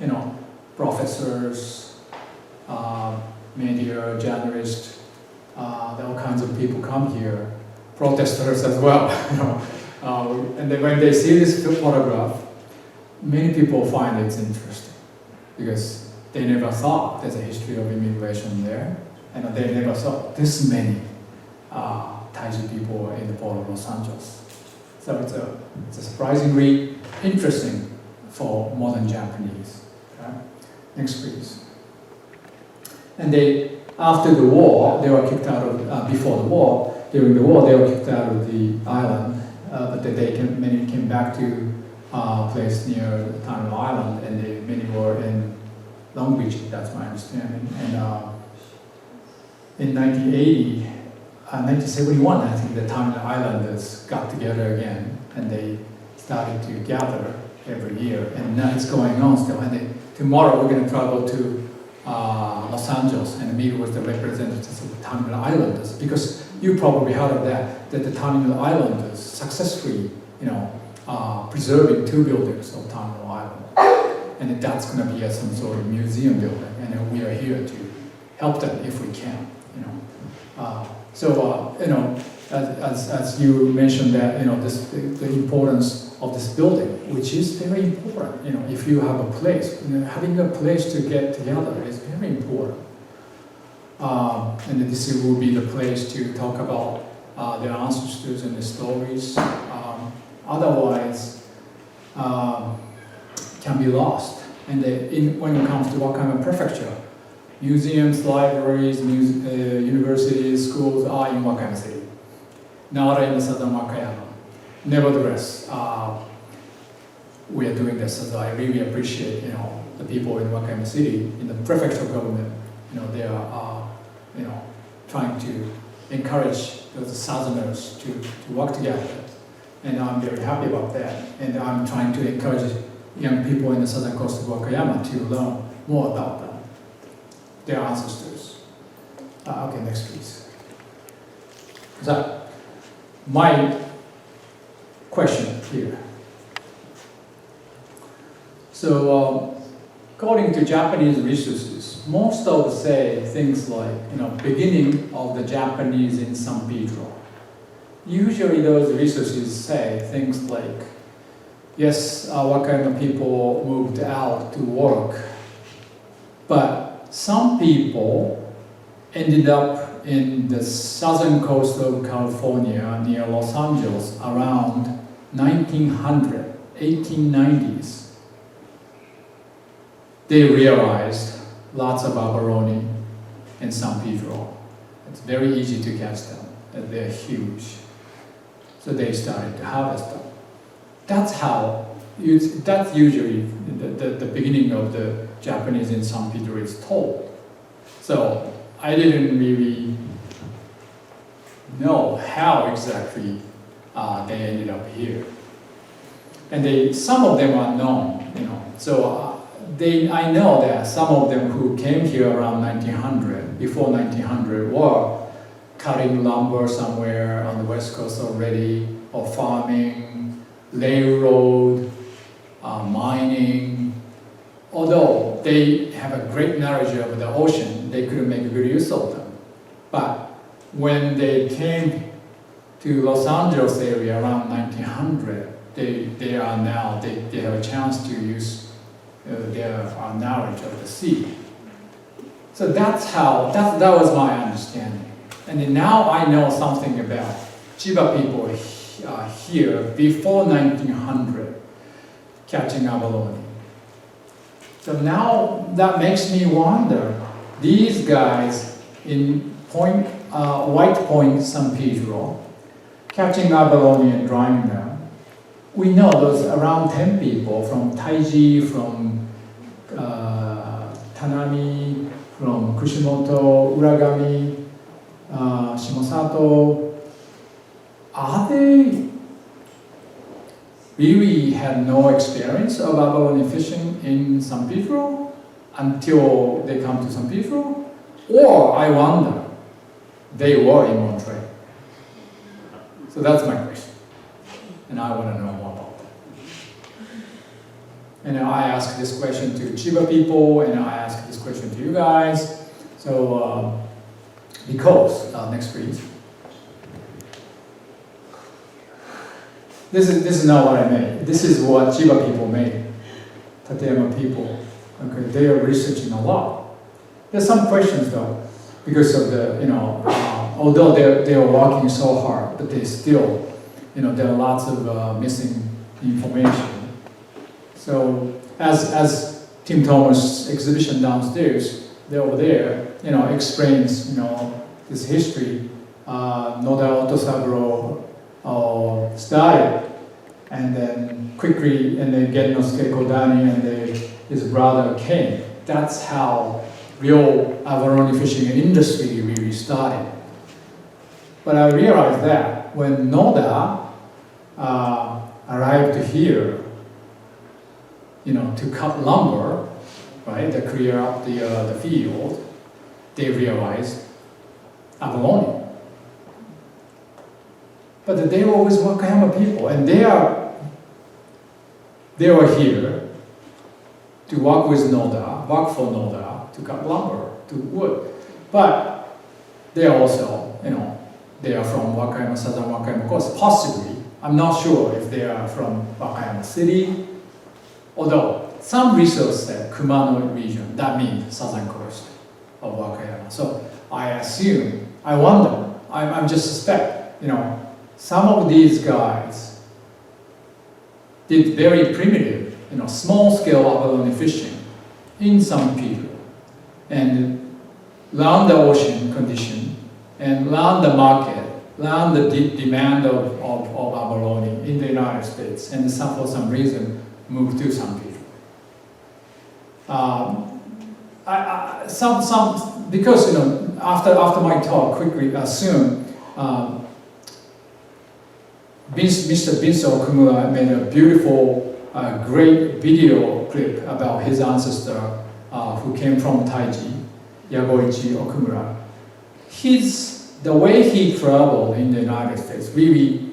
you know, professors, media, journalists, all kinds of people come here, protesters as well, you know. And then when they see this photograph, many people find it interesting because they never thought there's a history of immigration there, and they never saw this many Taiji people in the port of Los Angeles. So it's a surprisingly interesting for modern Japanese. Okay? Next, please. And after the war, they were kicked out of, before the war, during the war, they were kicked out of the island, but many came back to a place near the Terminal Island, and many were in Long Beach, that's my understanding. And in 1971, I think the Terminal Islanders got together again, and they started to gather every year, and now it's going on still. And tomorrow we're going to travel to Los Angeles and meet with the representatives of the Terminal Islanders, because you probably heard of that the Terminal Islanders successfully, you know, preserving 2 buildings of Terminal Island, and that's going to be some sort of museum building, and we are here to help them if we can, you know. You know, as you mentioned that, you know, the importance of this building, which is very important. You know, if you have a place, you know, having a place to get together is very important. And this will be the place to talk about their ancestors and the stories. Otherwise, can be lost. And when it comes to Wakayama Prefecture, museums, libraries, universities, schools are in Wakayama City, not in the southern Wakayama. Nevertheless, we are doing this, as I really appreciate, you know, the people in Wakayama City, in the prefecture government, you know, they are, you know, trying to encourage those southerners to work together. And I'm very happy about that. And I'm trying to encourage young people in the southern coast of Wakayama to learn more about them, their ancestors. Okay, next please. So, my question here. So, according to Japanese resources, most of say things like, you know, beginning of the Japanese in San Pedro. Usually those resources say things like, yes, Wakayama people moved out to work, but some people ended up in the southern coast of California near Los Angeles around 1900, 1890s. They realized lots of abalone in San Pedro. It's very easy to catch them, and they're huge. So they started to harvest them. That's usually the beginning of the Japanese in San Pedro is told. So I didn't really know how exactly they ended up here. And some of them are known, you know. So I know that some of them who came here around 1900, before 1900, were cutting lumber somewhere on the west coast already, or farming, railroad, mining. Although they have a great knowledge of the ocean, they couldn't make good use of them. But when they came to Los Angeles area around 1900, they have a chance to use their knowledge of the sea. So that was my understanding. And then now I know something about Chiba people here before 1900 catching abalone. So now that makes me wonder, these guys in White Point, San Pedro, catching abalone and drying them, we know there's around 10 people from Taiji, from Tanami, from Kushimoto, Uragami, Shimosato. Are they really had no experience of abalone fishing in San Pedro until they come to San Pedro? Or I wonder, they were in Monterey. So that's my question. And I want to know more about that. And I asked this question to Chiba people, and I asked this question to you guys. So, because, next please. This is not what I made. This is what Chiba people made. Tateyama people. Okay, they are researching a lot. There's some questions though, because of the, although they are working so hard, but they still, there are lots of missing information. So as Tim Thomas' exhibition downstairs, over there, explains, this history, Noda Otosaburo started, and then quickly, and then Gennosuke Kodani and his brother came. That's how real abalone fishing industry really started. But I realized that when Noda arrived here, to cut lumber, right, to clear up the field, they realized abalone. But they were with Wakayama people, and they were here to work with Noda, work for Noda, to cut lumber, to wood. But they are also, they are from Wakayama, southern Wakayama coast, possibly. I'm not sure if they are from Wakayama City, although some research said Kumano region, that means southern coast of Wakayama. So I assume, I wonder, I'm just suspect, some of these guys did very primitive, small-scale abalone fishing in some period, and learn the ocean condition, and learn the market, learn the demand of abalone in the United States, and for some reason moved to some people. Because after my talk, quickly soon, Mr. Vincent Okumura made a beautiful, great video clip about his ancestor who came from Taiji, Yagoichi Okumura. The way he traveled in the United States really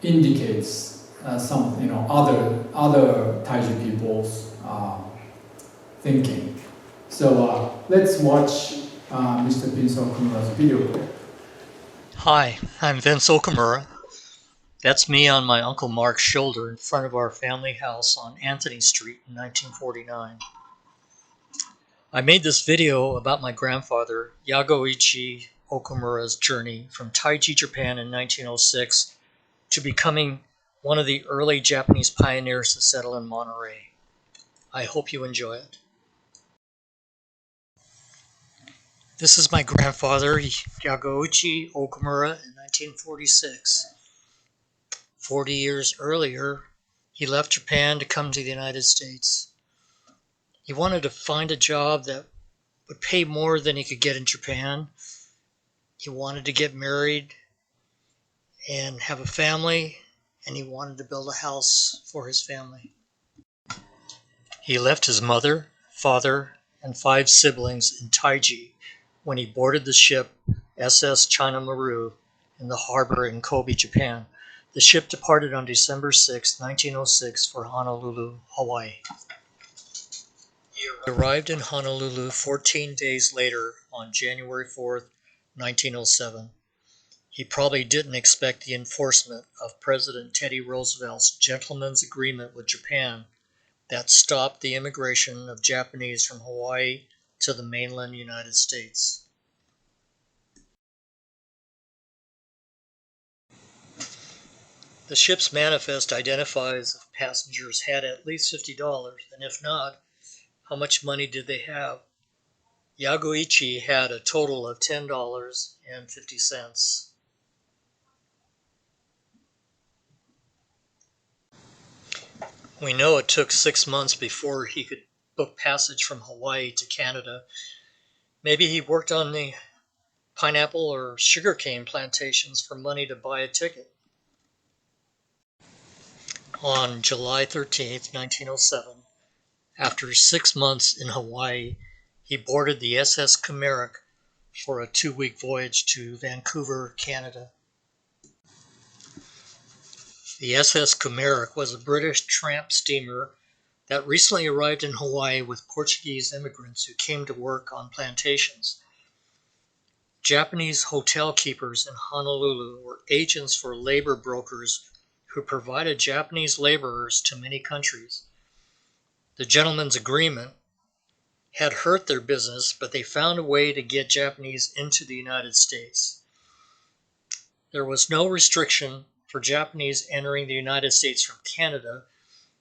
indicates some, other Taiji people's thinking. So let's watch Mr. Vincent Okumura's video clip. Hi, I'm Vince Okamura. That's me on my Uncle Mark's shoulder in front of our family house on Anthony Street in 1949. I made this video about my grandfather, Yagoichi Okamura's journey from Taiji, Japan in 1906 to becoming one of the early Japanese pioneers to settle in Monterey. I hope you enjoy it. This is my grandfather, Yagoichi Okamura, in 1946. 40 years earlier, he left Japan to come to the United States. He wanted to find a job that would pay more than he could get in Japan. He wanted to get married and have a family, and he wanted to build a house for his family. He left his mother, father, and 5 siblings in Taiji when he boarded the ship SS China Maru in the harbor in Kobe, Japan. The ship departed on December 6, 1906 for Honolulu, Hawaii. He arrived in Honolulu 14 days later on January 4, 1907. He probably didn't expect the enforcement of President Teddy Roosevelt's gentleman's agreement with Japan that stopped the immigration of Japanese from Hawaii to the mainland United States. The ship's manifest identifies if passengers had at least $50, and if not, how much money did they have? Yagoichi had a total of $10.50. We know it took 6 months before he could book passage from Hawaii to Canada. Maybe he worked on the pineapple or sugarcane plantations for money to buy a ticket. On July 13, 1907, after 6 months in Hawaii, he boarded the SS Comeric for a 2-week voyage to Vancouver, Canada. The SS Kumeric was a British tramp steamer that recently arrived in Hawaii with Portuguese immigrants who came to work on plantations. Japanese hotel keepers in Honolulu were agents for labor brokers who provided Japanese laborers to many countries. The gentleman's agreement had hurt their business, but they found a way to get Japanese into the United States. There was no restriction for Japanese entering the United States from Canada,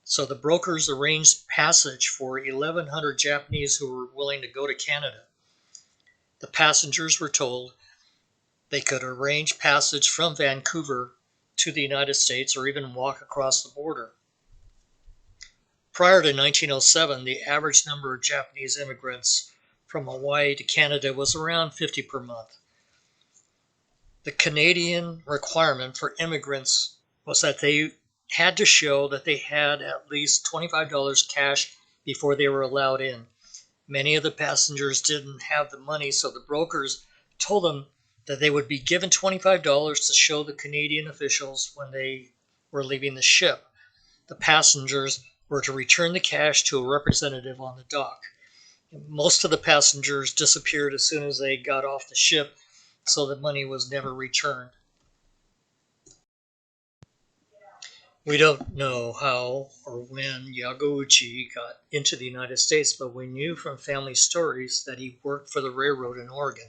so the brokers arranged passage for 1,100 Japanese who were willing to go to Canada. The passengers were told they could arrange passage from Vancouver to the United States or even walk across the border. Prior to 1907, the average number of Japanese immigrants from Hawaii to Canada was around 50 per month. The Canadian requirement for immigrants was that they had to show that they had at least $25 cash before they were allowed in. Many of the passengers didn't have the money, so the brokers told them that they would be given $25 to show the Canadian officials when they were leaving the ship. The passengers were to return the cash to a representative on the dock. Most of the passengers disappeared as soon as they got off the ship, so the money was never returned. We don't know how or when Yagouchi got into the United States, but we knew from family stories that he worked for the railroad in Oregon.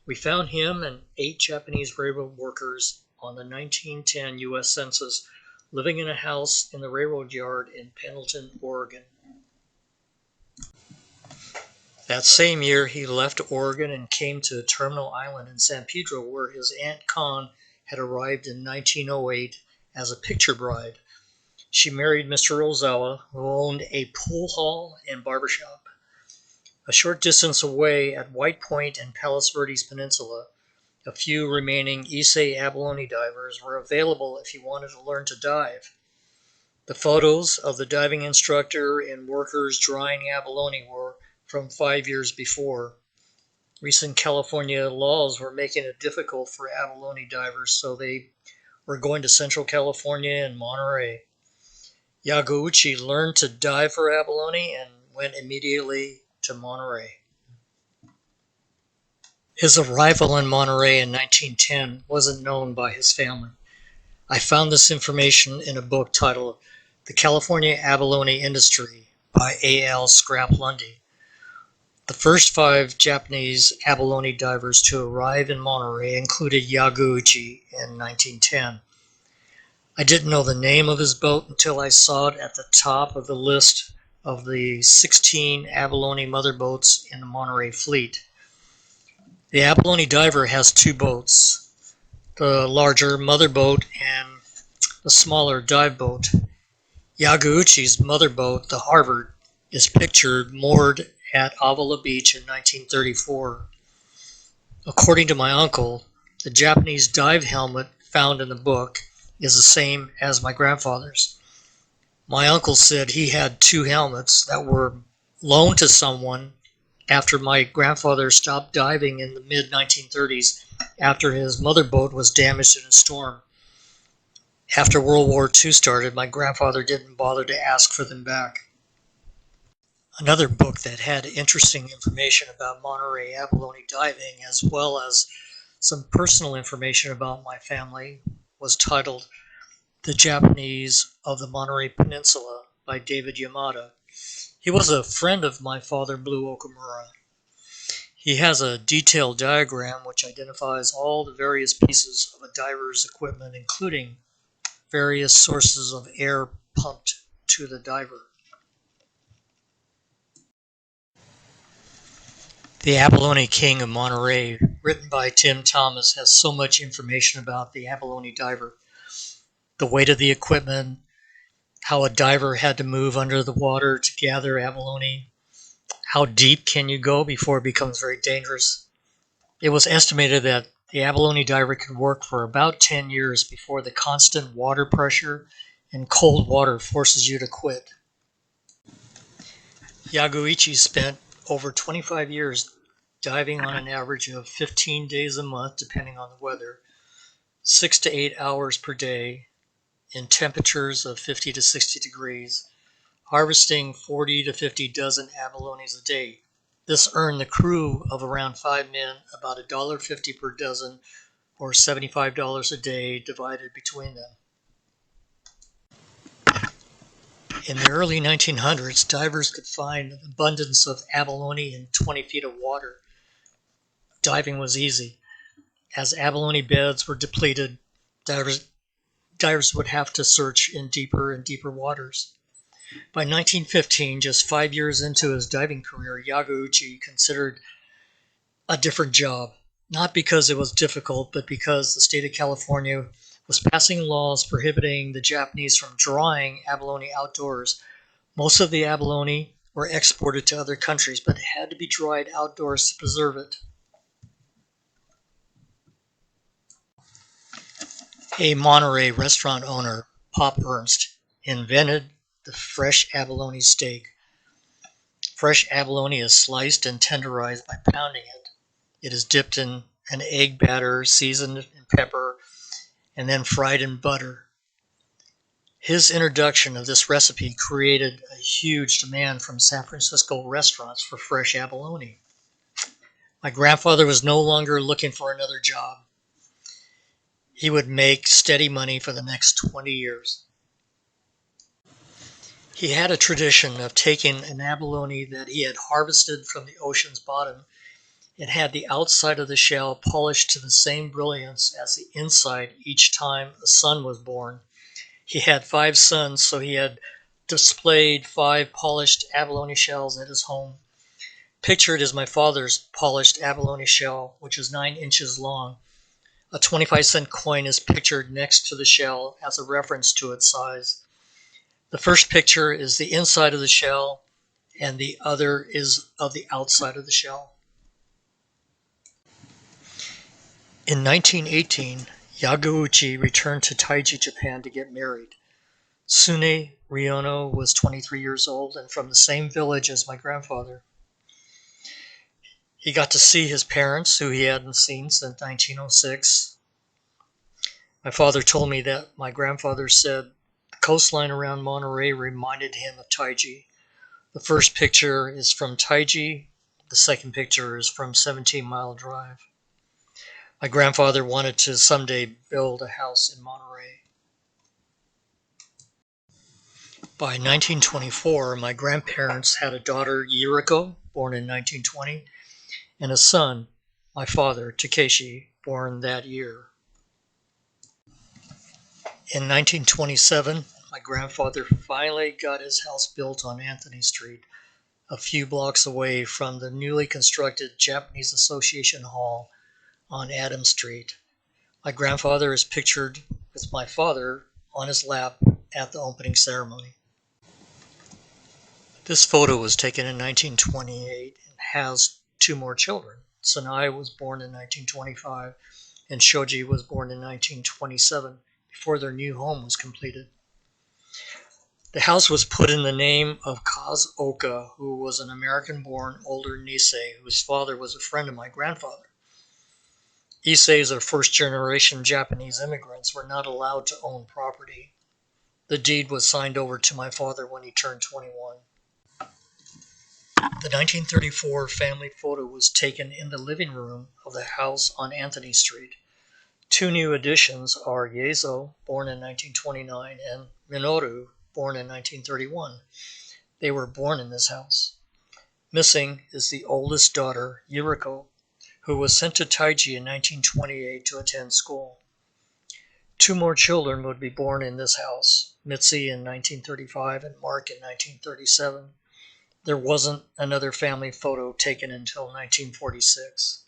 We found him and 8 Japanese railroad workers on the 1910 U.S. Census living in a house in the railroad yard in Pendleton, Oregon. That same year, he left Oregon and came to Terminal Island in San Pedro, where his Aunt Con had arrived in 1908 as a picture bride. She married Mr. Ozawa, who owned a pool hall and barbershop. A short distance away at White Point and Palos Verdes Peninsula, a few remaining Issei abalone divers were available if you wanted to learn to dive. The photos of the diving instructor and workers drying abalone were from 5 years before. Recent California laws were making it difficult for abalone divers, so they were going to Central California and Monterey. Yagouchi learned to dive for abalone and went immediately to Monterey. His arrival in Monterey in 1910 wasn't known by his family. I found this information in a book titled The California Abalone Industry by A.L. Scrap Lundy. The first 5 Japanese abalone divers to arrive in Monterey included Yagouchi in 1910. I didn't know the name of his boat until I saw it at the top of the list of the 16 abalone mother boats in the Monterey fleet. The abalone diver has 2 boats, the larger mother boat and the smaller dive boat. Yagouchi's mother boat, the Harvard, is pictured moored at Avila Beach in 1934. According to my uncle, the Japanese dive helmet found in the book is the same as my grandfather's. My uncle said he had 2 helmets that were loaned to someone after my grandfather stopped diving in the mid-1930s after his mother boat was damaged in a storm. After World War II started, my grandfather didn't bother to ask for them back. Another book that had interesting information about Monterey abalone diving, as well as some personal information about my family, was titled The Japanese of the Monterey Peninsula by David Yamada. He was a friend of my father, Blue Okamura. He has a detailed diagram which identifies all the various pieces of a diver's equipment, including various sources of air pumped to the diver. The Abalone King of Monterey, written by Tim Thomas, has so much information about the abalone diver. The weight of the equipment, how a diver had to move under the water to gather abalone, how deep can you go before it becomes very dangerous. It was estimated that the abalone diver could work for about 10 years before the constant water pressure and cold water forces you to quit. Yagouchi spent over 25 years diving on an average of 15 days a month, depending on the weather, 6 to 8 hours per day, in temperatures of 50 to 60 degrees, harvesting 40 to 50 dozen abalones a day. This earned the crew of around 5 men about $1.50 per dozen, or $75 a day divided between them. In the early 1900s, divers could find an abundance of abalone in 20 feet of water. Diving was easy. As abalone beds were depleted, divers would have to search in deeper and deeper waters. By 1915, just 5 years into his diving career, Yagauchi considered a different job, not because it was difficult, but because the state of California was passing laws prohibiting the Japanese from drying abalone outdoors. Most of the abalone were exported to other countries, but it had to be dried outdoors to preserve it. A Monterey restaurant owner, Pop Ernst, invented the fresh abalone steak. Fresh abalone is sliced and tenderized by pounding it. It is dipped in an egg batter, seasoned in pepper, and then fried in butter. His introduction of this recipe created a huge demand from San Francisco restaurants for fresh abalone. My grandfather was no longer looking for another job. He would make steady money for the next 20 years. He had a tradition of taking an abalone that he had harvested from the ocean's bottom and had the outside of the shell polished to the same brilliance as the inside each time a son was born. He had 5 sons, so he had displayed 5 polished abalone shells at his home. Pictured is my father's polished abalone shell, which is 9 inches long. A 25-cent coin is pictured next to the shell as a reference to its size. The first picture is the inside of the shell, and the other is of the outside of the shell. In 1918, Yagauchi returned to Taiji, Japan to get married. Sune Ryono was 23 years old and from the same village as my grandfather. He got to see his parents, who he hadn't seen since 1906. My father told me that my grandfather said the coastline around Monterey reminded him of Taiji. The first picture is from Taiji. The second picture is from 17 Mile Drive. My grandfather wanted to someday build a house in Monterey. By 1924, my grandparents had a daughter, Yuriko, born in 1920, and a son, my father, Takeshi, born that year. In 1927, my grandfather finally got his house built on Anthony Street, a few blocks away from the newly constructed Japanese Association Hall on Adams Street. My grandfather is pictured with my father on his lap at the opening ceremony. This photo was taken in 1928 and has 2 more children. Sanai was born in 1925 and Shoji was born in 1927 before their new home was completed. The house was put in the name of Kaz Oka, who was an American-born older Nisei whose father was a friend of my grandfather. Iseis, or first-generation Japanese immigrants, were not allowed to own property. The deed was signed over to my father when he turned 21. The 1934 family photo was taken in the living room of the house on Anthony Street. 2 new additions are Yezo, born in 1929, and Minoru, born in 1931. They were born in this house. Missing is the oldest daughter, Yuriko, who was sent to Taiji in 1928 to attend school. 2 more children would be born in this house, Mitzi in 1935 and Mark in 1937. There wasn't another family photo taken until 1946.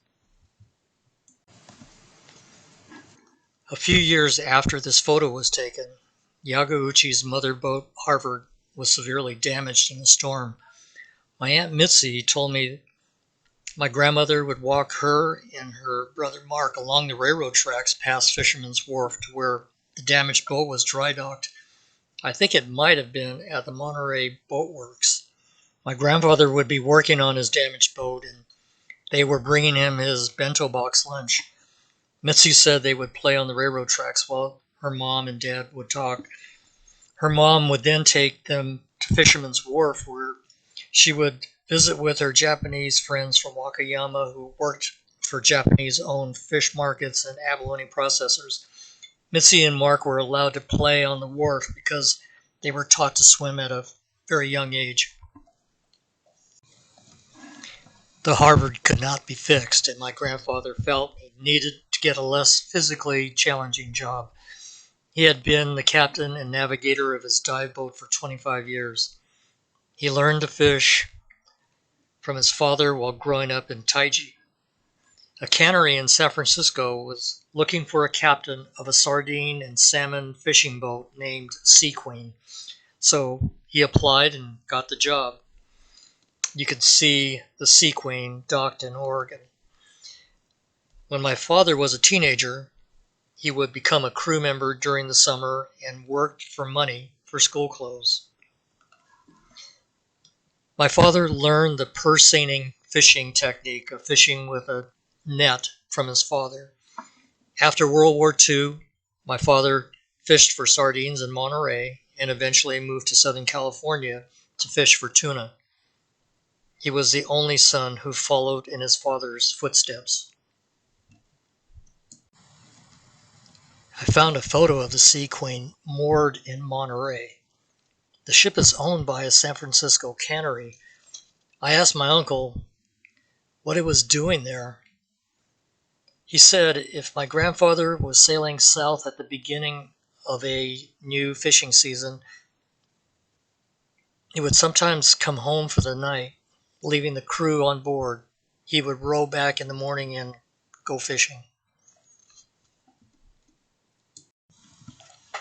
A few years after this photo was taken, Yagauchi's mother boat, Harvard, was severely damaged in a storm. My Aunt Mitzi told me my grandmother would walk her and her brother Mark along the railroad tracks past Fisherman's Wharf to where the damaged boat was dry docked. I think it might have been at the Monterey Boat Works. My grandfather would be working on his damaged boat, and they were bringing him his bento box lunch. Mitzi said they would play on the railroad tracks while her mom and dad would talk. Her mom would then take them to Fisherman's Wharf, where she would visit with her Japanese friends from Wakayama who worked for Japanese-owned fish markets and abalone processors. Mitzi and Mark were allowed to play on the wharf because they were taught to swim at a very young age. The harbor could not be fixed, and my grandfather felt he needed to get a less physically challenging job. He had been the captain and navigator of his dive boat for 25 years. He learned to fish from his father while growing up in Taiji. A cannery in San Francisco was looking for a captain of a sardine and salmon fishing boat named Sea Queen. So he applied and got the job. You could see the Sea Queen docked in Oregon. When my father was a teenager, he would become a crew member during the summer and worked for money for school clothes. My father learned the purse seining fishing technique of fishing with a net from his father. After World War II, my father fished for sardines in Monterey and eventually moved to Southern California to fish for tuna. He was the only son who followed in his father's footsteps. I found a photo of the Sea Queen moored in Monterey. The ship is owned by a San Francisco cannery. I asked my uncle what it was doing there. He said if my grandfather was sailing south at the beginning of a new fishing season, he would sometimes come home for the night, leaving the crew on board. He would row back in the morning and go fishing.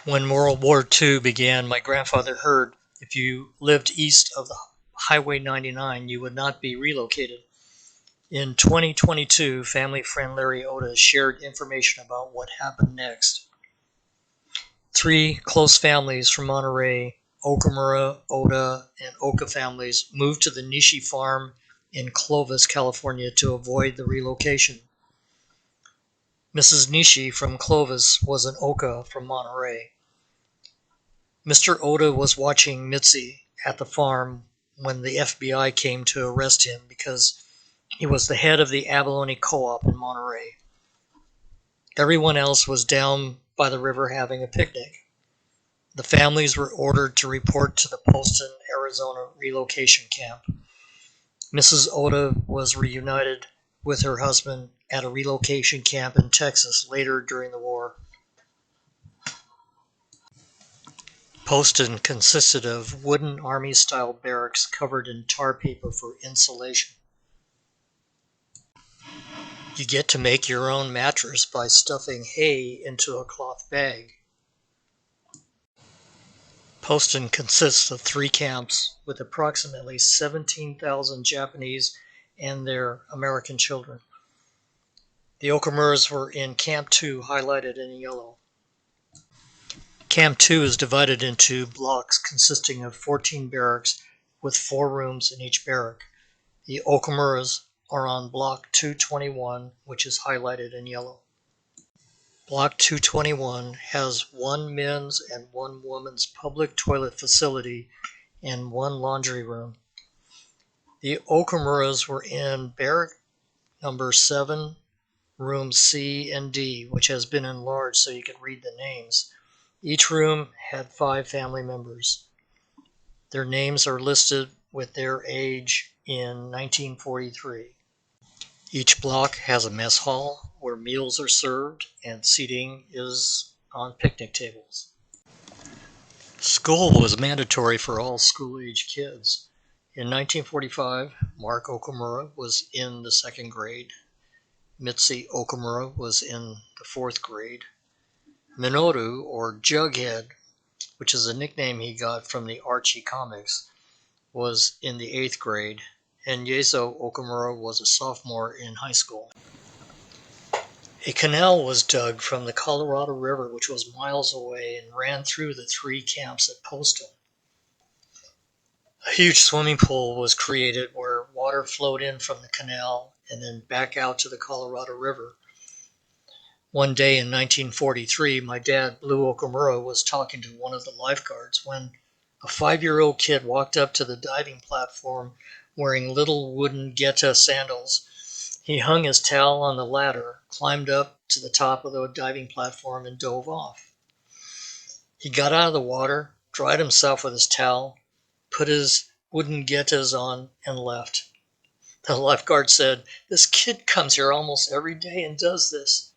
When World War II began, my grandfather heard if you lived east of the Highway 99, you would not be relocated. In 2022, family friend Larry Oda shared information about what happened next. 3 close families from Monterey, Okamura, Oda, and Oka families moved to the Nishi farm in Clovis, California to avoid the relocation. Mrs. Nishi from Clovis was an Oka from Monterey. Mr. Oda was watching Mitzi at the farm when the FBI came to arrest him because he was the head of the abalone co-op in Monterey. Everyone else was down by the river having a picnic. The families were ordered to report to the Poston, Arizona relocation camp. Mrs. Oda was reunited with her husband at a relocation camp in Texas later during the war. Poston consisted of wooden army-style barracks covered in tar paper for insulation. You get to make your own mattress by stuffing hay into a cloth bag. Poston consists of 3 camps with approximately 17,000 Japanese and their American children. The Okamuras were in Camp 2, highlighted in yellow. Camp 2 is divided into blocks consisting of 14 barracks with 4 rooms in each barrack. The Okamuras are on Block 221, which is highlighted in yellow. Block 221 has 1 men's and 1 woman's public toilet facility and 1 laundry room. The Okamuras were in barrack number 7, rooms C and D, which has been enlarged so you can read the names. Each room had 5 family members. Their names are listed with their age in 1943. Each block has a mess hall where meals are served and seating is on picnic tables. School was mandatory for all school-age kids. In 1945, Mark Okamura was in the 2nd grade. Mitzi Okamura was in the 4th grade. Minoru, or Jughead, which is a nickname he got from the Archie comics, was in the 8th grade, and Yezo Okamura was a sophomore in high school. A canal was dug from the Colorado River, which was miles away, and ran through the 3 camps at Poston. A huge swimming pool was created where water flowed in from the canal and then back out to the Colorado River. One day in 1943, my dad, Blue Okamura, was talking to one of the lifeguards when a 5-year-old kid walked up to the diving platform wearing little wooden geta sandals. He hung his towel on the ladder, climbed up to the top of the diving platform, and dove off. He got out of the water, dried himself with his towel, put his wooden getas on, and left. The lifeguard said, "This kid comes here almost every day and does this."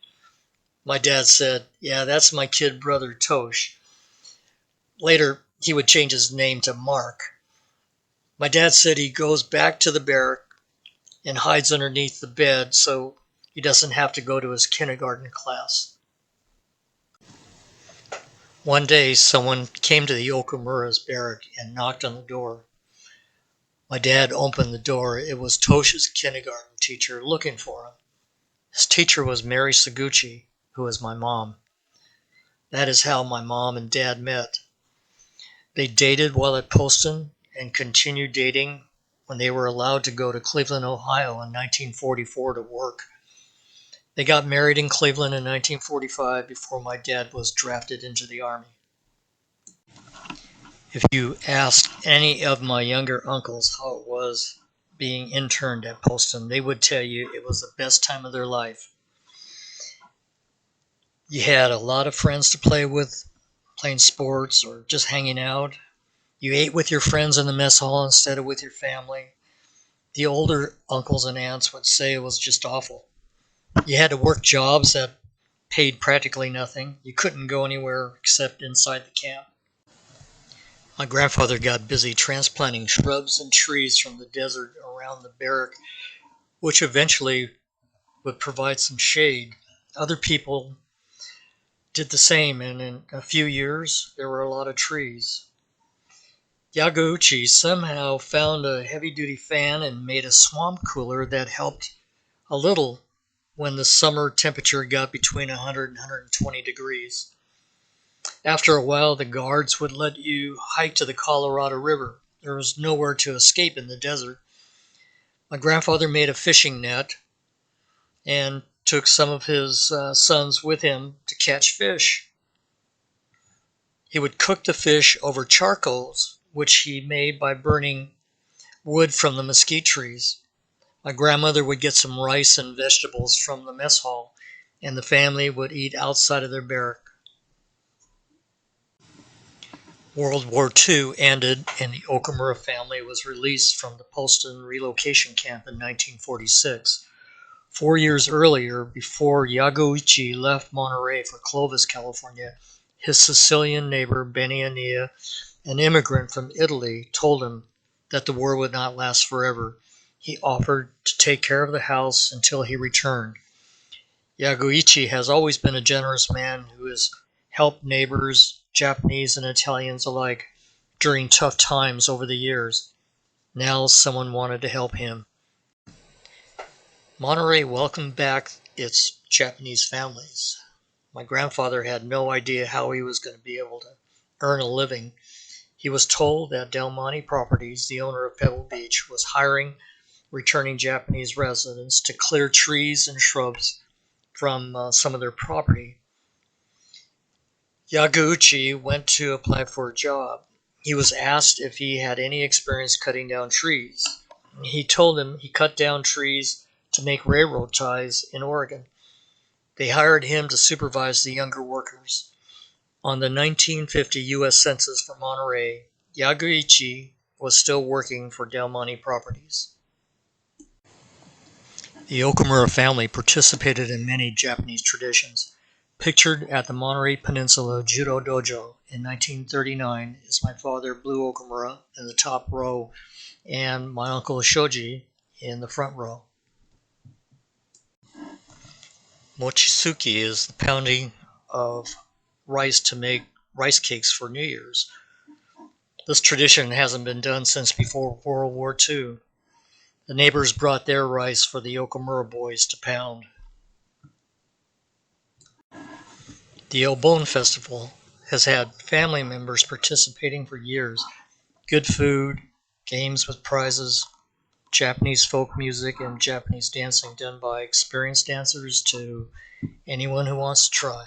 My dad said, "Yeah, that's my kid brother Tosh." Later, he would change his name to Mark. My dad said he goes back to the barrack and hides underneath the bed so he doesn't have to go to his kindergarten class. One day, someone came to the Okamura's barrack and knocked on the door. My dad opened the door. It was Tosh's kindergarten teacher looking for him. His teacher was Mary Saguchi, who was my mom. That is how my mom and dad met. They dated while at Poston and continued dating when they were allowed to go to Cleveland, Ohio in 1944 to work. They got married in Cleveland in 1945 before my dad was drafted into the Army. If you ask any of my younger uncles how it was being interned at Poston, they would tell you it was the best time of their life. You had a lot of friends to play with, playing sports or just hanging out. You ate with your friends in the mess hall instead of with your family. The older uncles and aunts would say it was just awful. You had to work jobs that paid practically nothing. You couldn't go anywhere except inside the camp. My grandfather got busy transplanting shrubs and trees from the desert around the barrack, which eventually would provide some shade. Other people did the same, and in a few years, there were a lot of trees. Yagouchi somehow found a heavy-duty fan and made a swamp cooler that helped a little when the summer temperature got between 100 and 120 degrees. After a while, the guards would let you hike to the Colorado River. There was nowhere to escape in the desert. My grandfather made a fishing net and took some of his sons with him to catch fish. He would cook the fish over charcoals, which he made by burning wood from the mesquite trees. My grandmother would get some rice and vegetables from the mess hall, and the family would eat outside of their barrack. World War II ended, and the Okamura family was released from the Poston relocation camp in 1946. 4 years earlier, before Yagouchi left Monterey for Clovis, California, his Sicilian neighbor Benny Ania, an immigrant from Italy, told him that the war would not last forever. He offered to take care of the house until he returned. Yagouchi has always been a generous man who has helped neighbors, Japanese and Italians alike, during tough times over the years. Now someone wanted to help him. Monterey welcomed back its Japanese families. My grandfather had no idea how he was going to be able to earn a living. He was told that Del Monte Properties, the owner of Pebble Beach, was hiring returning Japanese residents to clear trees and shrubs from some of their property. Yagouchi went to apply for a job. He was asked if he had any experience cutting down trees. He told them he cut down trees to make railroad ties in Oregon. They hired him to supervise the younger workers. On the 1950 U.S. Census for Monterey, Yagouchi was still working for Del Monte Properties. The Okamura family participated in many Japanese traditions. Pictured at the Monterey Peninsula Judo Dojo in 1939 is my father, Blue Okamura, in the top row, and my uncle Shoji in the front row. Mochisuki is the pounding of rice to make rice cakes for New Year's. This tradition hasn't been done since before World War II. The neighbors brought their rice for the Okamura boys to pound. The Obon Festival has had family members participating for years. Good food, games with prizes. Japanese folk music and Japanese dancing done by experienced dancers to anyone who wants to try.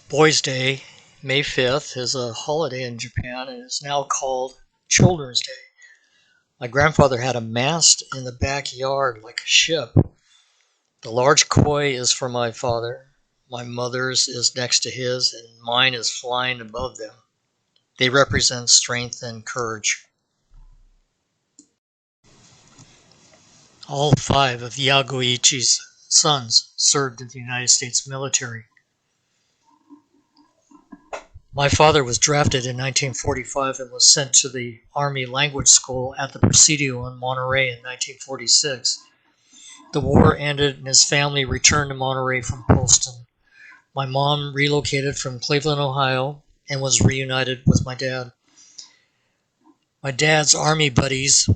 Boys' Day, May 5th, is a holiday in Japan and is now called Children's Day. My grandfather had a mast in the backyard like a ship. The large koi is for my father. My mother's is next to his, and mine is flying above them. They represent strength and courage. All 5 of Yaguichi's sons served in the United States military. My father was drafted in 1945 and was sent to the Army Language School at the Presidio in Monterey in 1946. The war ended and his family returned to Monterey from Poston. My mom relocated from Cleveland, Ohio, and was reunited with my dad. My dad's Army buddies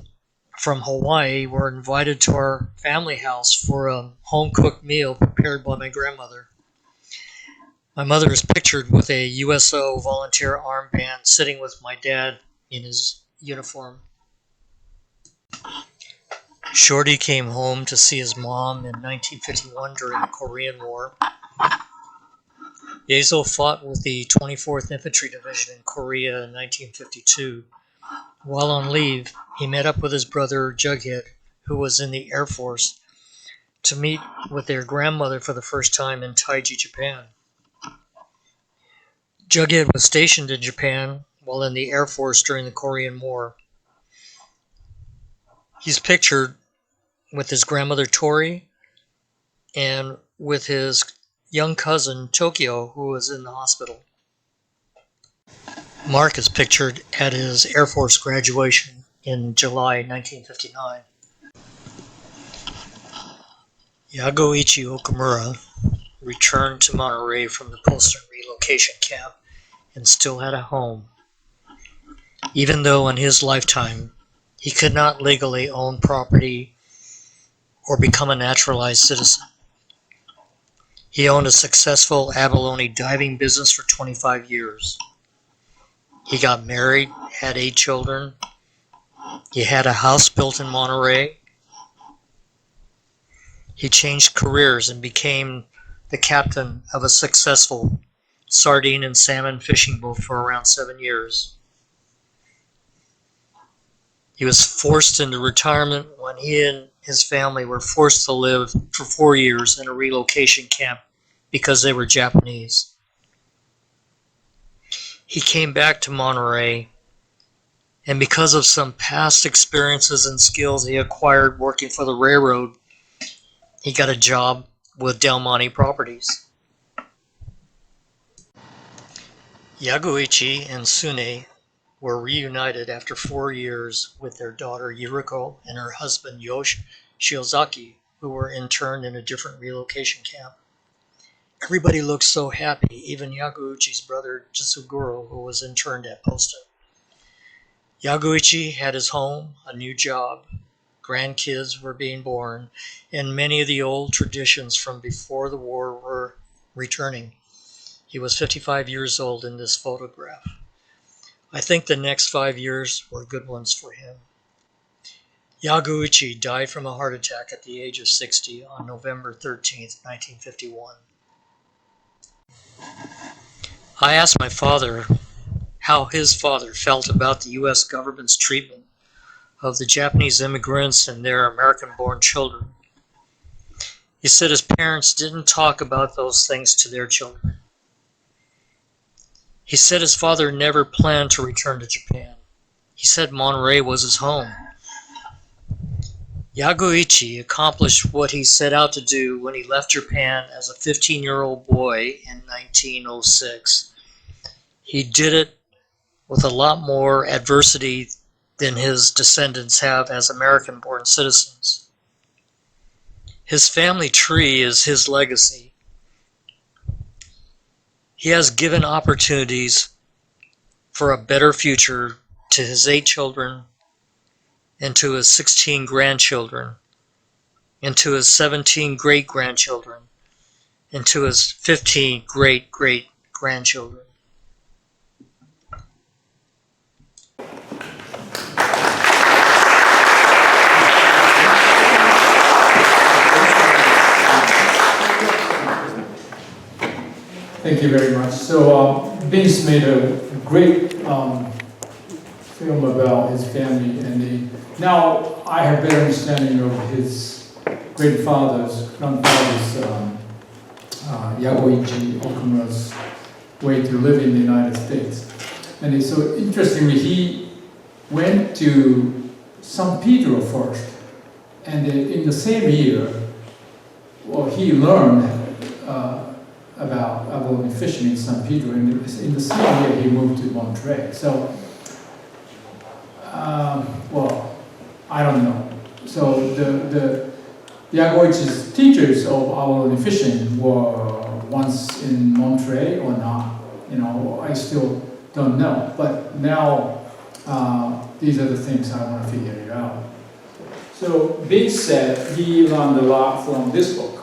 from Hawaii were invited to our family house for a home-cooked meal prepared by my grandmother. My mother is pictured with a USO volunteer armband sitting with my dad in his uniform. Shorty came home to see his mom in 1951 during the Korean War. Yezo fought with the 24th Infantry Division in Korea in 1952. While on leave, he met up with his brother Jughead, who was in the Air Force, to meet with their grandmother for the first time in Taiji, Japan. Jughead was stationed in Japan while in the Air Force during the Korean War. He's pictured with his grandmother Tori and with his young cousin Tokyo, who was in the hospital. Mark is pictured at his Air Force graduation in July 1959. Yaguichi Okamura returned to Monterey from the Poston relocation camp and still had a home, even though in his lifetime he could not legally own property or become a naturalized citizen. He owned a successful abalone diving business for 25 years. He got married, had 8 children. He had a house built in Monterey. He changed careers and became the captain of a successful sardine and salmon fishing boat for around 7 years. He was forced into retirement when he and his family were forced to live for 4 years in a relocation camp because they were Japanese. He came back to Monterey, and because of some past experiences and skills he acquired working for the railroad, he got a job with Del Monte Properties. Yaguichi and Sune were reunited after 4 years with their daughter Yuriko and her husband Yoshi Shiozaki, who were interned in a different relocation camp. Everybody looked so happy, even Yaguichi's brother Jitsuguro, who was interned at Poston. Yaguichi had his home, a new job, grandkids were being born, and many of the old traditions from before the war were returning. He was 55 years old in this photograph. I think the next 5 years were good ones for him. Yaguichi died from a heart attack at the age of 60 on November 13th, 1951. I asked my father how his father felt about the U.S. government's treatment of the Japanese immigrants and their American-born children. He said his parents didn't talk about those things to their children. He said his father never planned to return to Japan. He said Monterey was his home. Yaguichi accomplished what he set out to do when he left Japan as a 15-year-old boy in 1906. He did it with a lot more adversity than his descendants have as American-born citizens. His family tree is his legacy. He has given opportunities for a better future to his 8 children and to his 16 grandchildren and to his 17 great-grandchildren and to his 15 great-great-grandchildren. Thank you very much. So Vince made a great film about his family, and now I have better understanding of his grandfather's Yagoichi Okumura's way to live in the United States. And so interestingly, he went to San Pedro first, and in the same year, well, he learned about abalone fishing in San Pedro, and in the same year he moved to Monterey. So, well, I don't know. So the Yagoichi's teachers of abalone fishing were once in Monterey or not. I still don't know. But now these are the things I want to figure it out. So Vince said he learned a lot from this book,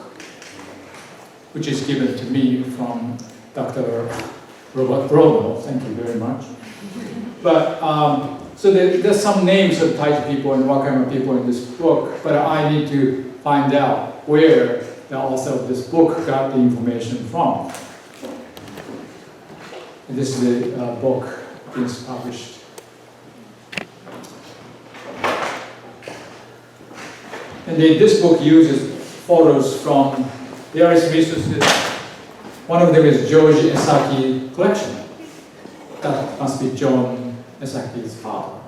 which is given to me from Dr. Robert Brodo. Thank you very much. But so there's some names of Taiji people and Wakayama people in this book, but I need to find out where the author of this book got the information from. And this is a book Vince published. And this book uses photos from various resources. One of them is George Esaki collection. That must be John Esaki's father.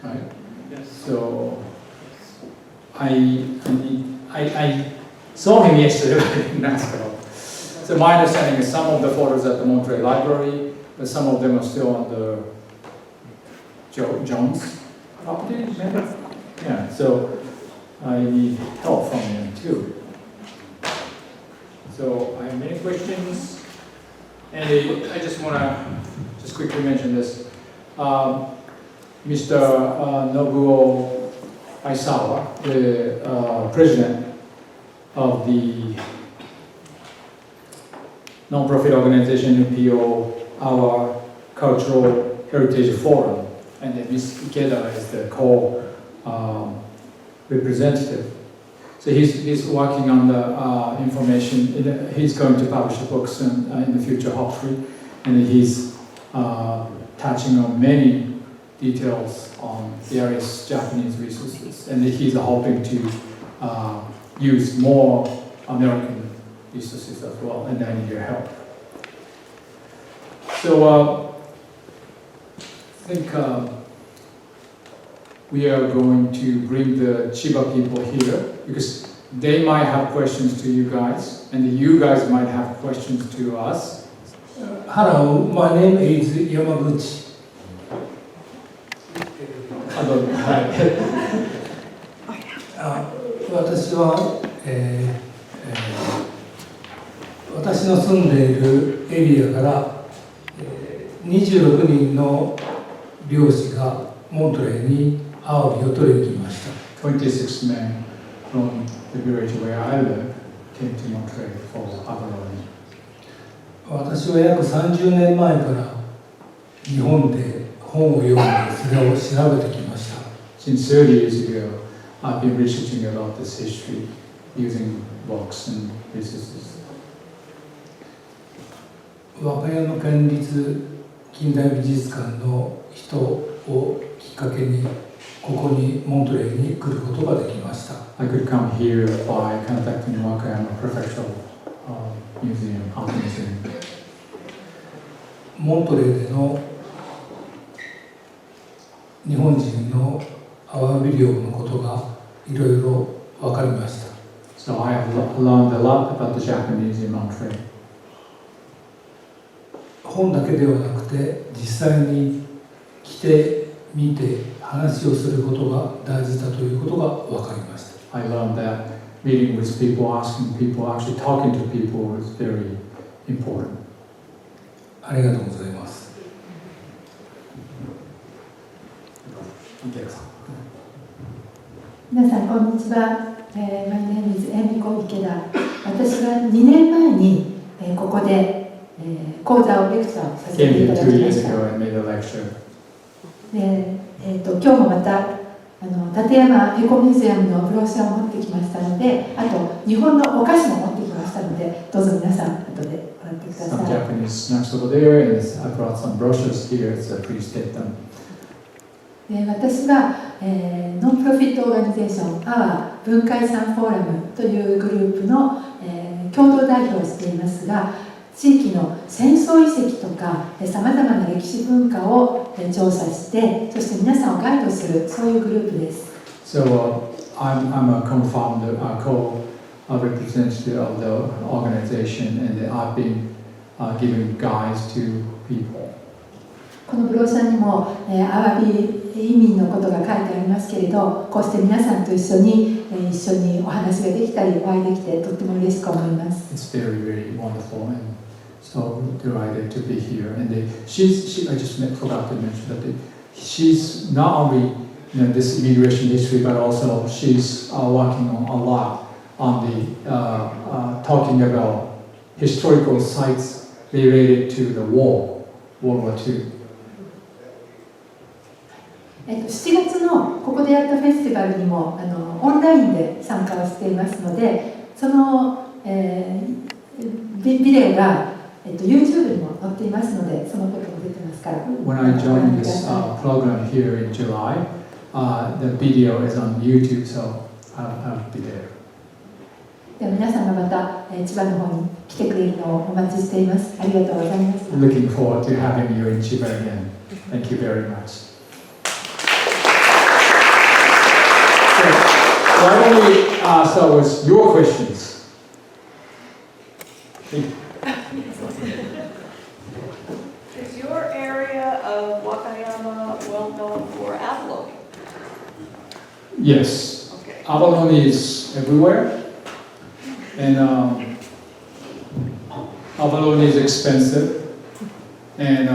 Right? Yes. So I saw him yesterday in Nashville. So my understanding is some of the photos at the Monterey Library, but some of them are still on the Jones property, maybe? Yeah, so I need help from him too. So I have many questions, and I just want to just quickly mention this. Mr. Nobuo Aisawa, the president of the non-profit organization NPO, our Cultural Heritage Forum, and then Ms. Ikeda is the co-representative. So he's working on the information. He's going to publish a book soon in the future, hopefully, and he's touching on many details on various Japanese resources, and he's hoping to use more American resources as well, and I need your help. So I think we are going to bring the Chiba people here because they might have questions to you guys, and you guys might have questions to us. Hello, my name is Yamaguchi. 私は、私の住んでいるエリアから、26人の漁師がモントレーにアワビを取りに来ました。26 men from the village where I live came to Monterey for abalone. 私は約30年前から日本で本を読んでそれを調べてきました。Since 30 years ago, I've been researching about this history using books and resources. 和歌山県立近代美術館の人をきっかけにここにモントレーに来ることができました。I could come here by contacting Wakayama prefectural museum, art museum. モントレーでの日本人のアワビ漁のことがいろいろ分かりました。So I have learned a lot about the Japanese in Monterey. 本だけではなくて実際に来て見て話をすることが大事だということが分かりました。I learned that meeting with people, asking people, actually talking to people is very important. ありがとうございます。皆さんこんにちは。My name is Emiko Ikeda。私は2年前にここで講座をレクチャーをさせていただきました。今日もまた立山エコミュージアムのブロシャを持ってきましたので、あと日本のお菓子も持ってきましたので、どうぞ皆さんくだ some さい。 Japanese snacks over there, and I brought some brochures here, so please get them. 私は、ノンプロフィットオーガニゼーションアワー文化遺産フォーラムというグループの、共同代表をしていますが、地域の戦争遺跡とかさまざまな歴史文化を調査して、そして皆さんをガイドする、そういうグループです。So I'm a co-founder, co-representative of the organization, and I've been giving guides to people. このブローシャーにも、アワビ移民のことが書いてありますけれど、こうして皆さんと一緒にお話ができたり、お会いできてとっても嬉しく思います。It's very, very wonderful, and so delighted to be here. And I just forgot to mention that she's not only this immigration history, but also she's working on a lot on the talking about historical sites related to the war, World War II. 7月のここでやったフェスティバルにもオンラインで参加をしていますので、その、ビデオが、YouTube にも載っていますので、そのことも出てますから。When I joined this program here in July, the video is on YouTube, so I'll be there. では皆さんがまた、千葉の方に来てくれるのをお待ちしています。ありがとうございます。Looking forward to having you in Chiba again. Thank you very much. Why don't we start with your questions? Is your area of Wakayama well known for abalone? Yes. Okay. Abalone is everywhere, and abalone is expensive, and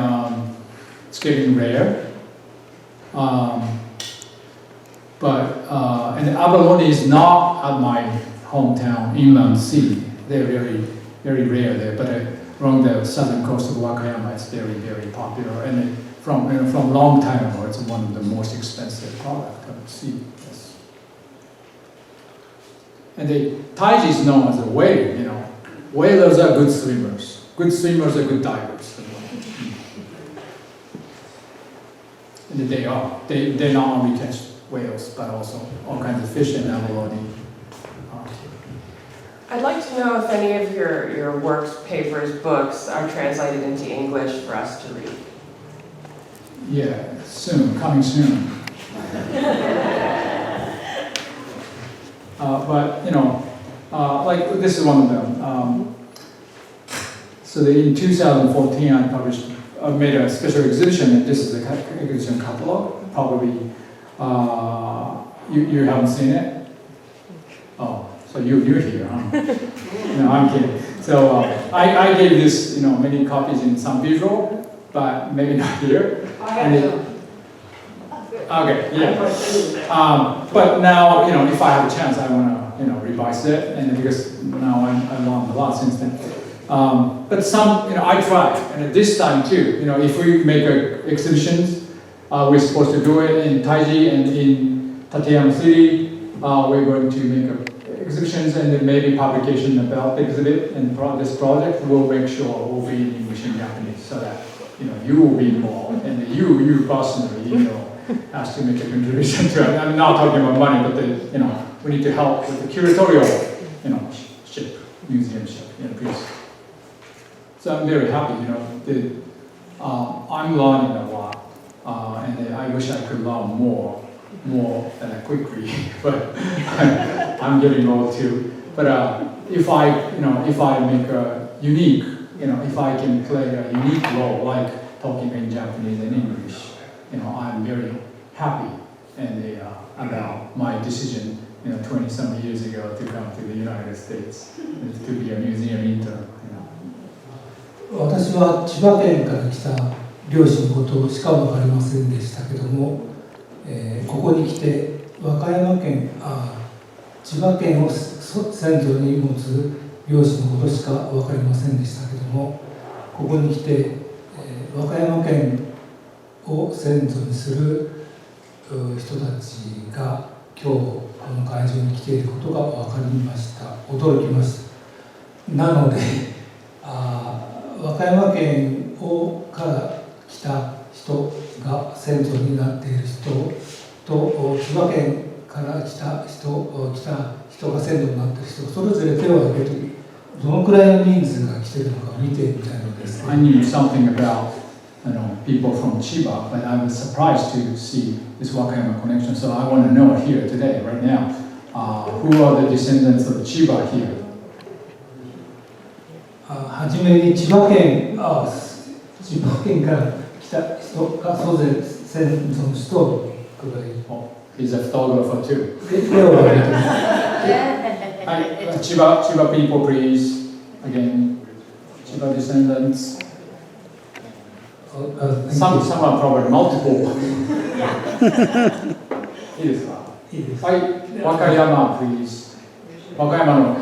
it's getting rare. And abalone is not at my hometown, inland sea. They're very, very rare there, but along the southern coast of Wakayama, it's very, very popular. And from a long time ago, it's one of the most expensive products of the sea. Yes. And the taiji is known as a whale. Whalers are good swimmers. Good swimmers are good divers. And they are. They not only catch whales, but also all kinds of fish and abalone. I'd like to know if any of your works, papers, books are translated into English for us to read. Yeah, soon, coming soon. But like this is one of them. So in 2014, I made a special exhibition, and this is the exhibition catalog. Probably you haven't seen it. Oh, so you're here, huh? No, I'm kidding. So I gave this, many copies in some visual, but maybe not here. I have some. Okay, yeah. But now, if I have a chance, I want to, revise it, and because now I've learned a lot since then. But some, I try, and this time too, if we make exhibitions, we're supposed to do it in Taiji and in Tateyama City. We're going to make exhibitions and then maybe publication about the exhibit and this project. We'll make sure it will be in English and Japanese so that you will be involved, and you personally, has to make a contribution to it. I'm not talking about money, but we need to help with the curatorial, ship, museum ship, piece. So I'm very happy, I'm learning a lot, and I wish I could learn more quickly, but I'm getting old too. But if I make a unique, if I can play a unique role, like talking in Japanese and English, I'm very happy and about my decision, 20-some years ago to come to the United States to be a museum intern. 私は千葉県から来た漁師のことしか分かりませんでしたけども、ここに来て和歌山県千葉県を先祖に持つ漁師のことしか分かりませんでしたけども、ここに来て、和歌山県を先祖にする人たちが今日この会場に来ていることが分かりました。驚きました。なので和歌山県から来た人が先祖になっている人と千葉県から来た人が先祖になっている人、それぞれ手を挙げてどのくらいの人数が来ているのか見てみたいのです。I knew something about people from Chiba, but I was surprised to see this Wakayama connection. So I want to know here today, right now, who are the descendants of Chiba here? はじめに千葉県から来た人がそれぞれ先祖の人をくらい。He's a photographer too. 手を挙げて。Chiba people, please. Again, Chiba descendants. Some are probably multiple. いいですか？いいです。はい、Wakayama, please. Wakayama no.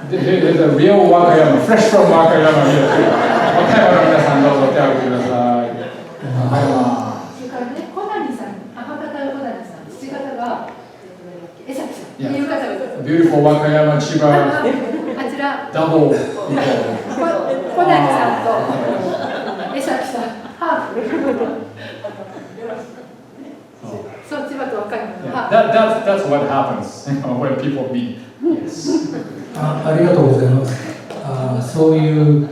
There's a real Wakayama, fresh from Wakayama here. Wakayama の皆さんどうぞ手を挙げてください。Wakayama. それからね、小谷さん、母方が小谷さん、父方が江崎さんっていう方がいます。Beautiful Wakayama, Chiba. あちら、Double people. 小谷さんと江崎さん、ハーフ。そう、千葉と和歌山のハーフ。That's what happens when people meet. Yes. ありがとうございます。そういう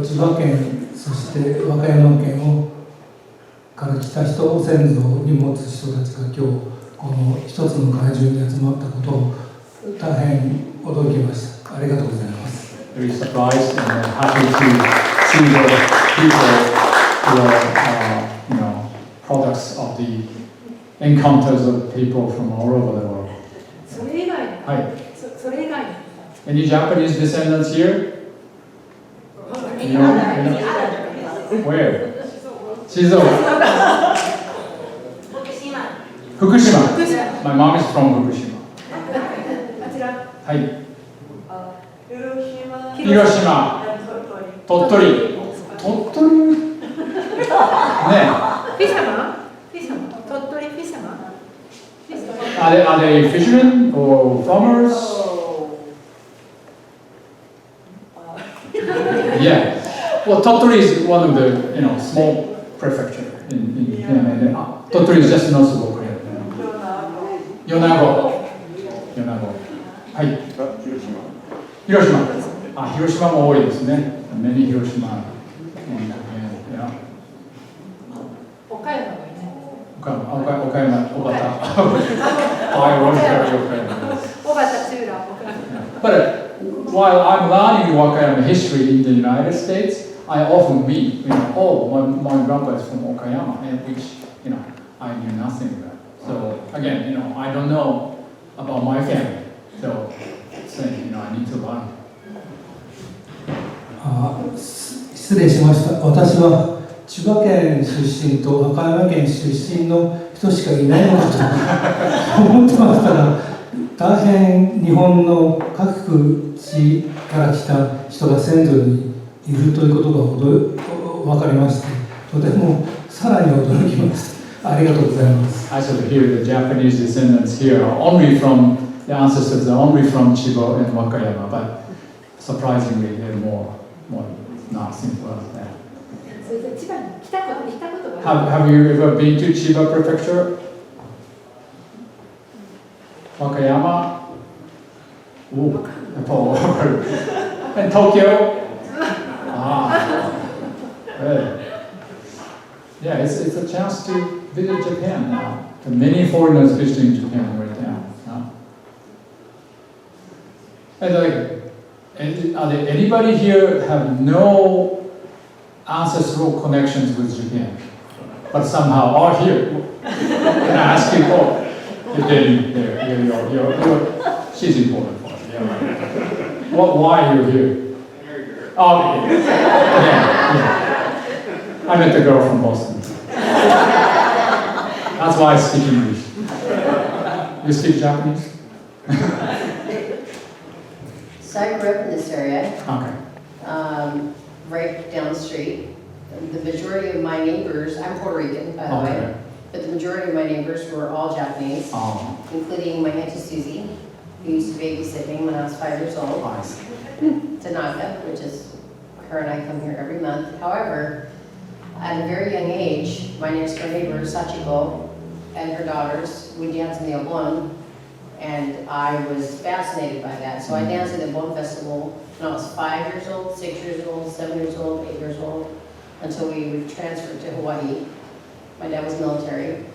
千葉県、そして和歌山県から来た人を先祖に持つ人たちが今日この一つの会場に集まったことを大変驚きました。ありがとうございます。Very surprised and happy to see the people who are, products of the encounters of people from all over the world. それ以外に、はい。それ以外に。Any Japanese descendants here? Where? 静岡。福島。My mom is from 福島。あちら。はい。広島。鳥取。鳥取。ね。フィシャマン？鳥取フィシャマン？Are they fishermen or farmers? Yeah. Well, Tottori is one of the small prefecture in Japan. And Tottori is just north of Okayama. Yonago. はい。広島。広島も多いですね。Many 広島。岡山がいない。岡山、小畑。I want to carry Okayama. 小畑中羅、岡山。But while I'm learning Wakayama history in the United States, I often meet, my grandpa is from Okayama, and which, I knew nothing about. So again, I don't know about my family. So saying, I need to learn. 失礼しました。私は千葉県出身と和歌山県出身の人しかいないのかと思ってましたが、大変日本の各地から来た人が先祖にいるということが分かりまして、とてもさらに驚きました。ありがとうございます。I sort of hear the Japanese descendants here are only from, the ancestors are only from Chiba and Wakayama, but surprisingly they're more not simple as that. それで千葉に来たことが。Have you ever been to Chiba Prefecture? Wakayama? Ooh, and Tokyo? Good. Yeah, it's a chance to visit Japan now. There are many foreigners visiting Japan right now. And are there anybody here have no ancestral connections with Japan, but somehow are here? Can I ask you? She's important for us. Yeah, right. Why are you here? Oh, yeah. I met a girl from Boston. That's why I speak English. You speak Japanese? So I grew up in this area, Okay. right down the street. The majority of my neighbors, I'm Puerto Rican, by the way, but the majority of my neighbors were all Japanese, including my Auntie Susie, who used to babysit me when I was 5 years old, Nice. Tanaka, which is Her and I come here every month. However, at a very young age, my next door neighbor, Sachiko, and her daughters would dance in the Obon, and I was fascinated by that. So I danced at the Obon Festival when I was 5 years old, 6 years old, 7 years old, 8 years old, until we transferred to Hawaii. My dad was military,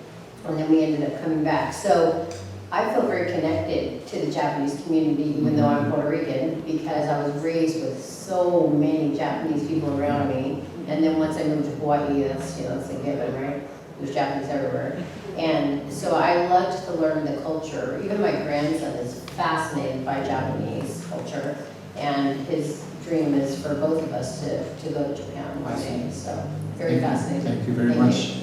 and then we ended up coming back. So I feel very connected to the Japanese community, even though I'm Puerto Rican, because I was raised with so many Japanese people around me. And then once I moved to Hawaii, that's a given, right? There's Japanese everywhere. And so I loved to learn the culture. Even my grandson is fascinated by Japanese culture, and his dream is for both of us to go to Japan one day. So very fascinating. Thank you very much.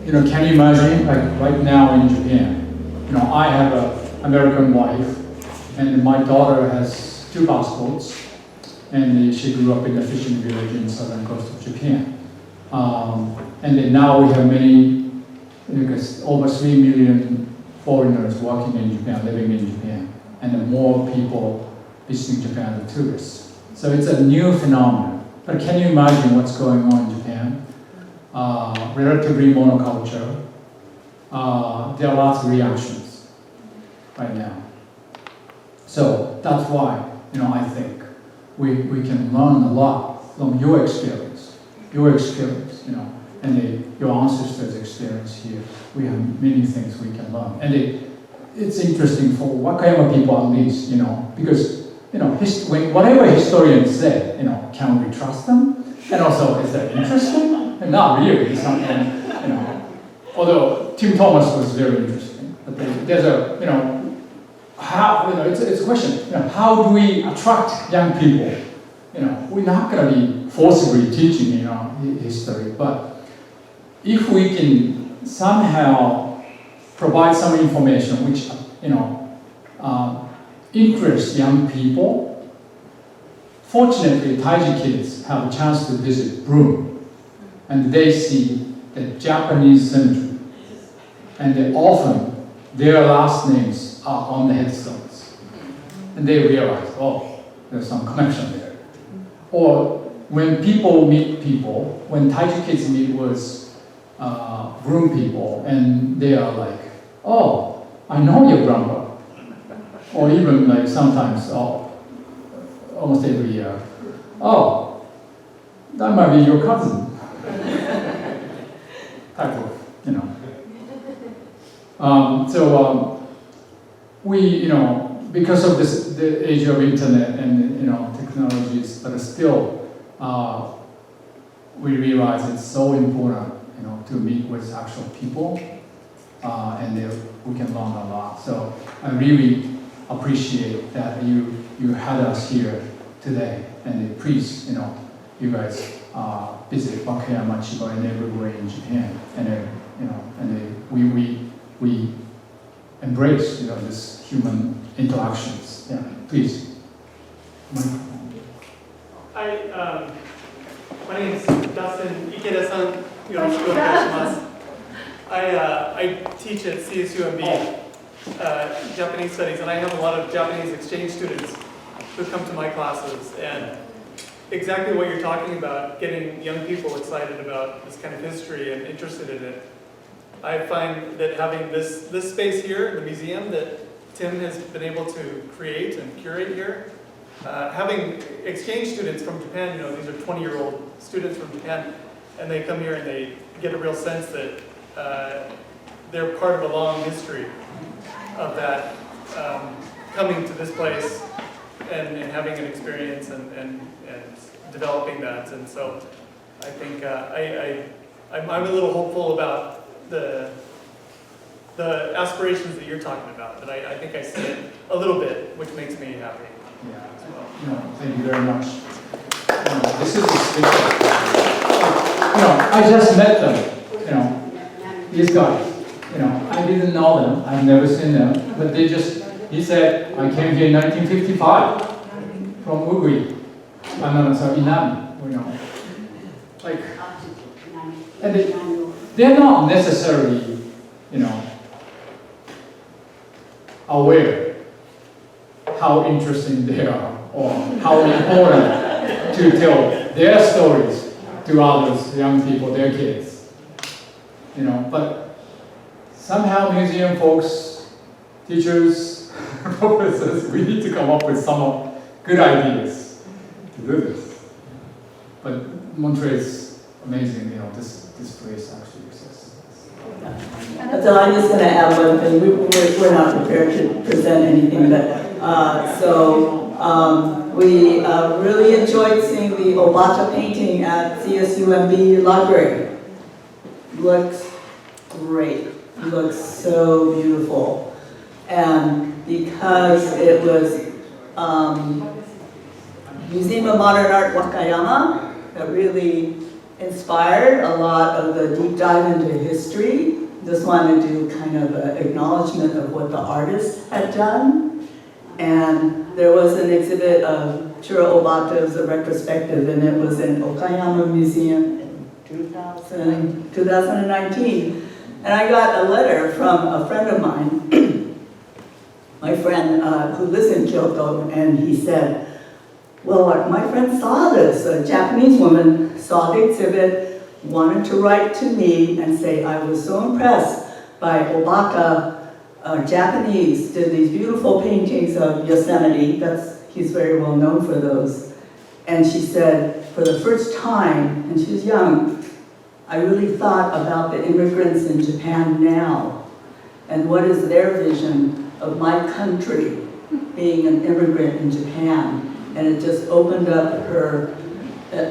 Can you imagine, like right now in Japan, I have an American wife, and my daughter has 2 passports, and she grew up in a fishing village in southern coast of Japan. And then now we have many, over 3 million foreigners working in Japan, living in Japan, and then more people visiting Japan as tourists. So it's a new phenomenon. But can you imagine what's going on in Japan? Relatively monoculture. There are lots of reactions right now. So that's why, I think we can learn a lot from your experience, and your ancestors' experience here. We have many things we can learn. And it's interesting for Wakayama people at least, because, whatever historians say, can we trust them? And also, is that interesting? And not really. It's not, although Tim Thomas was very interesting. But there's a, how, it's a question. How do we attract young people? We're not going to be forcibly teaching, history, but if we can somehow provide some information which, interests young people. Fortunately, Taiji kids have a chance to visit Broome, and they see the Japanese cemetery, and they often, their last names are on the headstones, and they realize, oh, there's some connection there. Or when people meet people, when Taiji kids meet with Broome people, and they are like, oh, I know your grandpa. Or even like sometimes, almost every year, oh, that might be your cousin. Type of, we, because of this, the age of internet and, technologies, but still, we realize it's so important, to meet with actual people, and we can learn a lot. So I really appreciate that you had us here today, and please, you guys visit Wakayama, Chiba, and everywhere in Japan, and we embrace, this human interactions. Yeah, please. Hi, my name is Dustin Ikeda-san. Yoroshiku onegaishimasu. I teach at CSUMB. Japanese studies, and I have a lot of Japanese exchange students who come to my classes, and exactly what you're talking about, getting young people excited about this kind of history and interested in it. I find that having this space here, the museum that Tim has been able to create and curate here, having exchange students from Japan, these are 20-year-old students from Japan, and they come here and they get a real sense that they're part of a long history of that, coming to this place and having an experience and developing that. And so I think I'm a little hopeful about the aspirations that you're talking about, but I think I see it a little bit, which makes me happy. Yeah. As well. Thank you very much. This is I just met them, these guys. I didn't know them, I've never seen them, but he said, I came here in 1955 from Ugui. Inami, Like, and they're not necessarily, aware how interesting they are or how important to tell their stories to others, young people, their kids. You know, but somehow museum folks, teachers, professors, we need to come up with some good ideas to do this. But Monterey is amazing, you know, this place actually exists. So I'm just going to add one thing. We're not prepared to present anything, but we really enjoyed seeing the Obata painting at CSUMB Library. Looks great. Looks so beautiful. And because it was Museum of Modern Art Wakayama that really inspired a lot of the deep dive into history. Just wanted to do kind of an acknowledgement of what the artist had done. And there was an exhibit of Chura Obata's, a retrospective, and it was in Okayama Museum in 2019. And I got a letter from a friend of mine, my friend who lives in Kyoto, and he said, well, my friend saw this, a Japanese woman saw the exhibit, wanted to write to me and say, I was so impressed by Obata, Japanese, did these beautiful paintings of Yosemite, he's very well known for those. And she said, for the first time, and she was young, I really thought about the immigrants in Japan now, and what is their vision of my country being an immigrant in Japan. And it just opened up her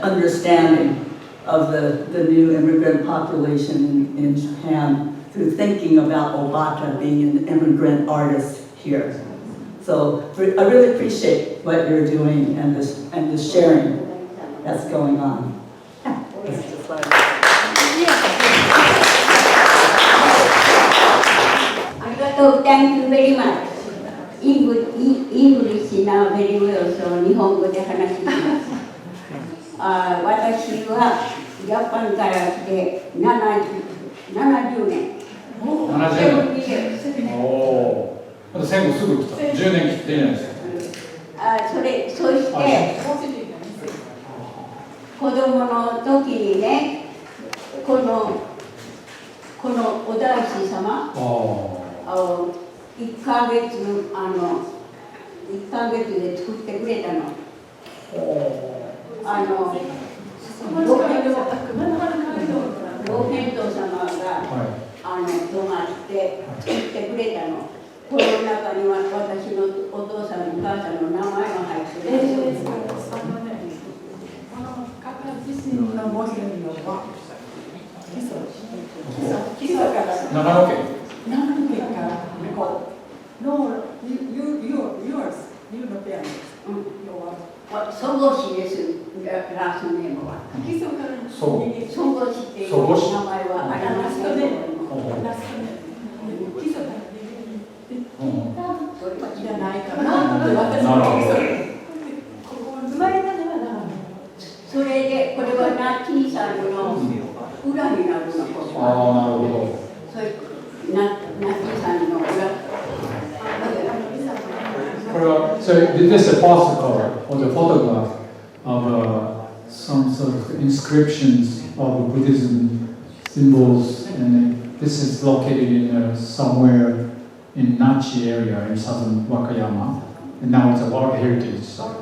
understanding of the new immigrant population in Japan through thinking about Obata being an immigrant artist here. So I really appreciate what you're doing and the sharing that's going on. Thank you very much. English now very well, so 日本語で話します。私はジャパンから来て70年。70年。おお。また戦後すぐ来た。10年切っていないですか。そして子供の時にね、このお大師様。1ヶ月で作ってくれたの。老天道様が泊まって作ってくれたの。この中には私のお父さんお母さんの名前が入ってるんですよ。この方自身の模型は基礎から長野県。長野県からNo, yours, youのペアです。総合市です、ラストネームは。総合市っていう名前はありますけど、基礎からそれは知らないかなって私は生まれたのは長野。それで、これはナッティさんの裏になるの。ああ、なるほど。それナッティさんの裏。So this is a postcard or the photograph of some sort of inscriptions of Buddhism symbols, and this is located in somewhere in Nachi area in southern Wakayama, and now it's a World Heritage Site.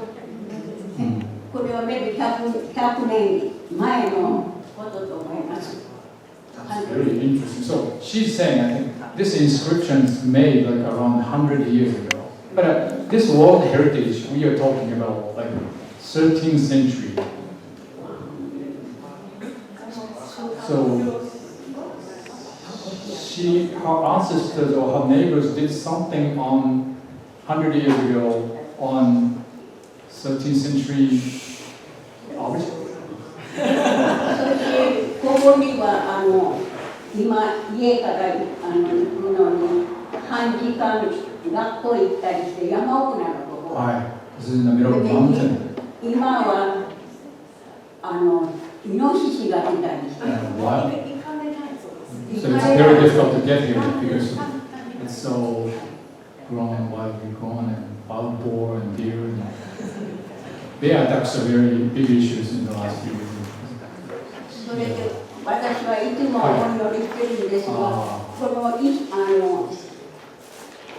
これはmaybe 100年前のことと思います。That's very interesting. So she's saying, I think this inscription is made like around 100 years ago. But this World Heritage, we are talking about like 13th century. So her ancestors or her neighbors did something on 100 years ago on 13th century object. ここには今家から行くのに半時間学校行ったりして山奥なのここ。はい。This is in the middle of the mountain. 今はイノシシが出たりして。What? So it's very difficult to get here because it's so widely grown and wild boar and deer and bear attacks are very big issues in the last それで私はいつもお祈りしてるんですが、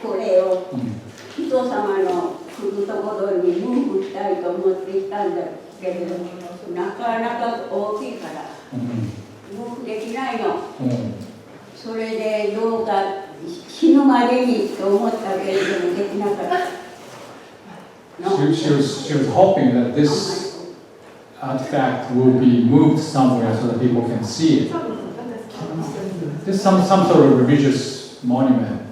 これを人様の来るところにムーブしたいと思ってきたんだけれども、なかなか大きいからムーブできないの。それでどうか死ぬまでにと思ったけれどもできなかった。She was hoping that this artifact will be moved somewhere so that people can see it. This is some sort of religious monument.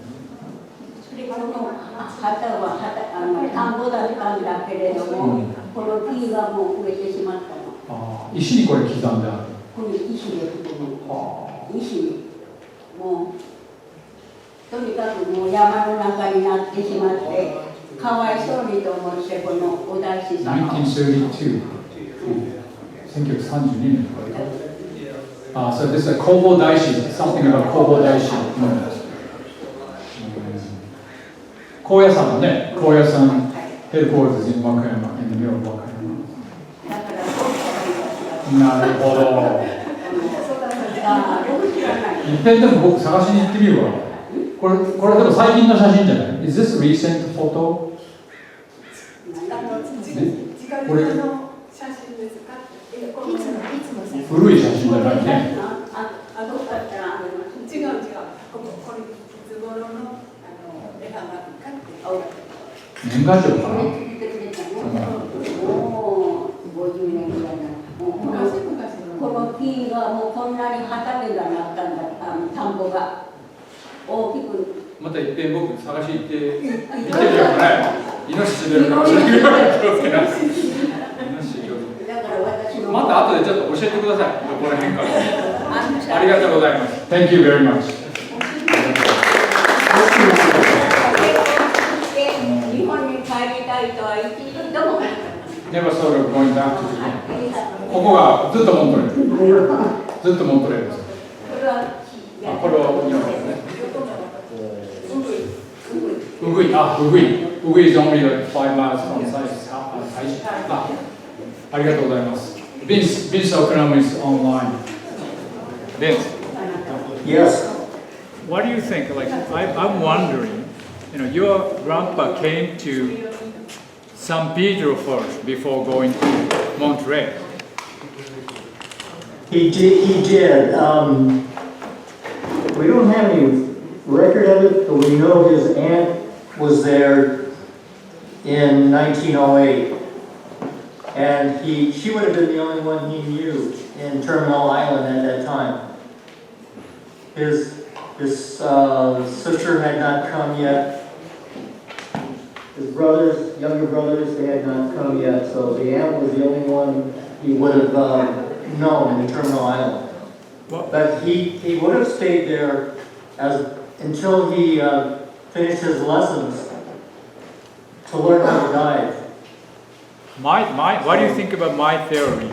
旗は田んぼだったんだけれども、この木がもう植えてしまったの。石にこれ刻んである。これ石で石にもうとにかくもう山の中になってしまってかわいそうにと思ってこのお大師様。1932. 1932年。So this is a Kobo Daishi, something about Kobo Daishi. 高野山のね、高野山ヘルコーズin Wakayama, in the middle of Wakayama. なるほど。いっぺんでも僕探しに行ってみるわ。これでも最近の写真じゃない？ Is this recent photo? これ古い写真じゃないね。違う。これいつ頃の絵が年賀状かな。もう50年ぐらいな。この木がもうこんなに畑がなったんだ、田んぼが大きく。またいっぺん僕探し行って見てみようかね。イノシシ出るかもしれない。気をつけな。イノシシ気をつけ。また後でちょっと教えてください。どこら辺か。ありがとうございます。Thank you very much. 日本に帰りたいとは一度も。Never thought of going back to Japan. ここがずっとモントレー。ずっとモントレーです。これは日本ですね。ウグイ。ウグイ is only like 5 miles from size. ありがとうございます。Vince Okunama is online. Vince. Yes. What do you think? Like, I'm wondering, your grandpa came to San Pedro first before going to Monterey. He did. We don't have any record of it, but we know his aunt was there in 1908. And she would have been the only one he knew in Terminal Island at that time. His sister had not come yet. His brothers, younger brothers, they had not come yet. So the aunt was the only one he would have known in Terminal Island. But he would have stayed there until he finished his lessons to learn how to dive. What do you think about my theory?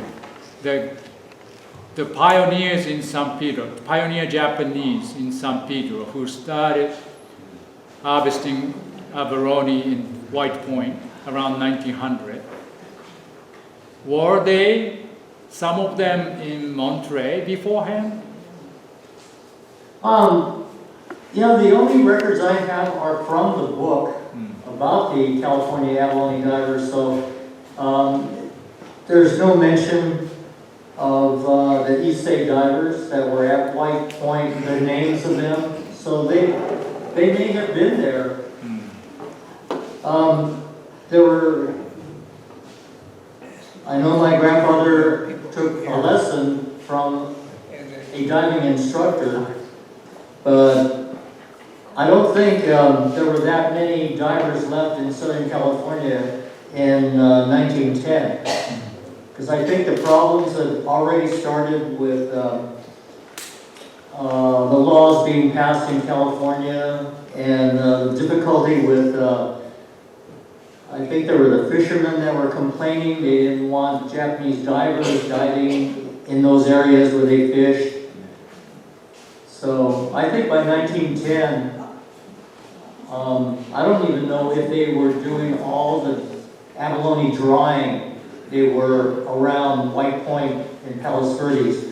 The pioneers in San Pedro, pioneer Japanese in San Pedro, who started harvesting abalone in White Point around 1900, were they, some of them in Monterey beforehand? The only records I have are from the book about the California abalone divers, so there's no mention of the Issei divers that were at White Point, the names of them, so they may have been there. I know my grandfather took a lesson from a diving instructor, but I don't think there were that many divers left in Southern California in 1910. Because I think the problems had already started with the laws being passed in California and the difficulty with, I think there were the fishermen that were complaining they didn't want Japanese divers diving in those areas where they fished. So I think by 1910, I don't even know if they were doing all the abalone drying. They were around White Point and Palos Verdes.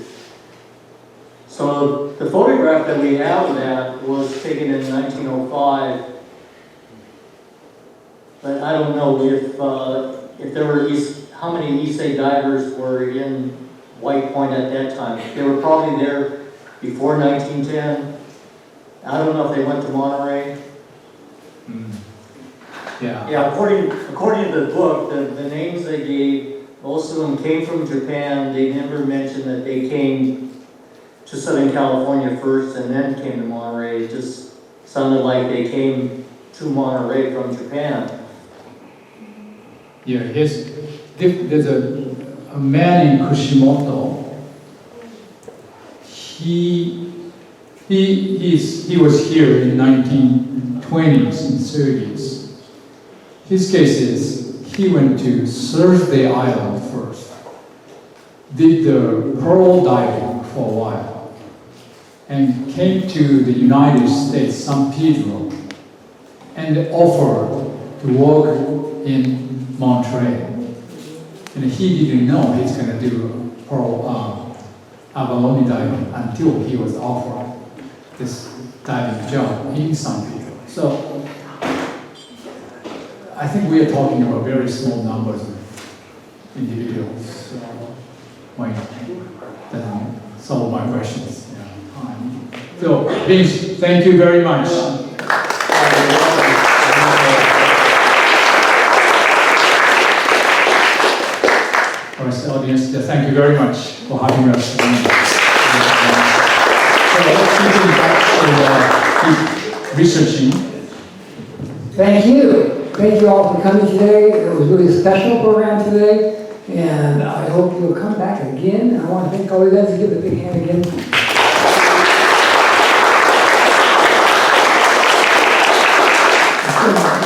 So the photograph that we have of that was taken in 1905. But I don't know if there were how many Issei divers were in White Point at that time. They were probably there before 1910. I don't know if they went to Monterey. Yeah. Yeah, according to the book, the names they gave, most of them came from Japan. They never mentioned that they came to Southern California first and then came to Monterey. It just sounded like they came to Monterey from Japan. Yeah, there's a man in Kushimoto. He was here in 1920s and 30s. His case is he went to Thursday Island first, did the pearl diving for a while, and came to the United States, San Pedro, and offered to work in Monterey. And he didn't know he's going to do pearl abalone diving until he was offered this diving job in San Pedro. So I think we are talking about very small numbers of individuals. So that doesn't solve my questions. Yeah. So, Vince, thank you very much. Our audience, thank you very much for having us. So let's keep researching. Thank you. Thank you all for coming today. It was really a special program today, and I hope you'll come back again. And I want to thank all of you guys. Give a big hand again. It's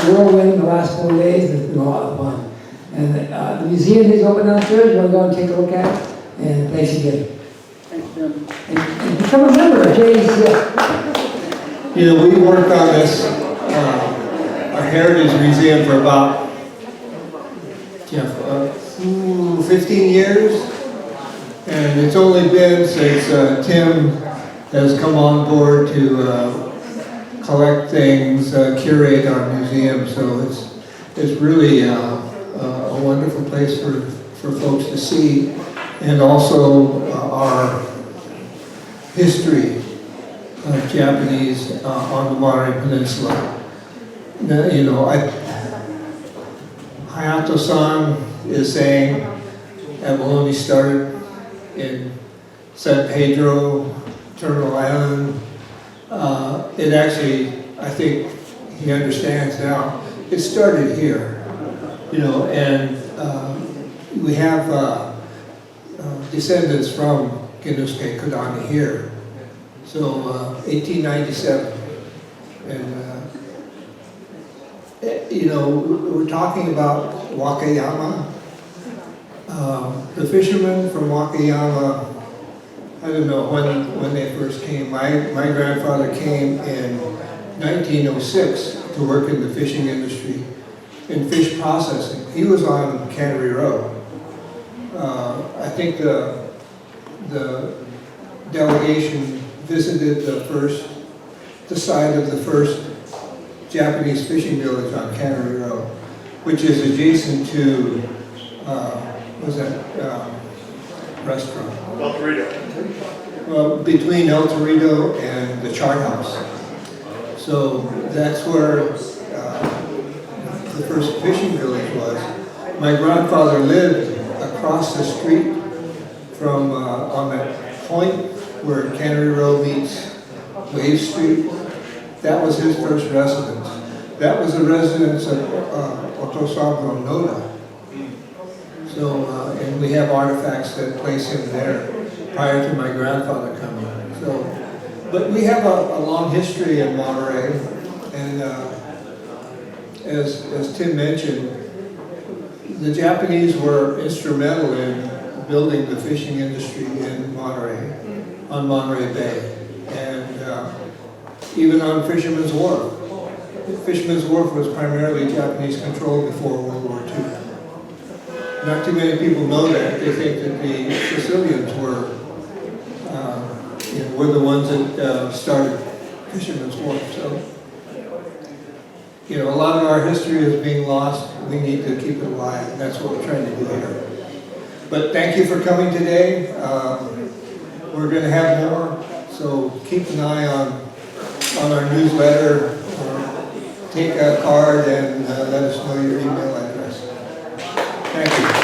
been a whirlwind the last 4 days. It's been a lot of fun. And the museum is open downstairs. You want to go and take a look at it. And thanks again. Thanks, Jim. And become a member of JACL. You know, we worked on this, our Heritage Museum for about, 15 years. And it's only been since Tim has come on board to collect things, curate our museum. So it's really a wonderful place for folks to see, and also our history of Japanese on the Monterey Peninsula. Now, you know, Hayato-san is saying abalone started in San Pedro, Terminal Island. It actually, I think he understands now, it started here. You know, and we have descendants from Genosuke Kodani here. So 1897, and you know, we're talking about Wakayama. The fishermen from Wakayama, I don't know when they first came. My grandfather came in 1906 to work in the fishing industry, in fish processing. He was on Cannery Row. I think the delegation visited the site of the first Japanese fishing village on Cannery Row, which is adjacent to, what was that restaurant? El Torito. Well, between El Torito and the Chart House. So that's where the first fishing village was. My grandfather lived across the street from, on that point where Cannery Row meets Wave Street. That was his first residence. That was the residence of Otosaburo Noda. So, and we have artifacts that place him there prior to my grandfather coming. So, but we have a long history in Monterey, and as Tim mentioned, the Japanese were instrumental in building the fishing industry in Monterey, on Monterey Bay, and even on Fisherman's Wharf. Fisherman's Wharf was primarily Japanese controlled before World War II. Not too many people know that. They think that the Sicilians were were the ones that started Fisherman's Wharf. So, you know, a lot of our history is being lost. We need to keep it alive, and that's what we're trying to do here. But thank you for coming today. We're going to have more, so keep an eye on our newsletter. Take a card and let us know your email address. Thank you.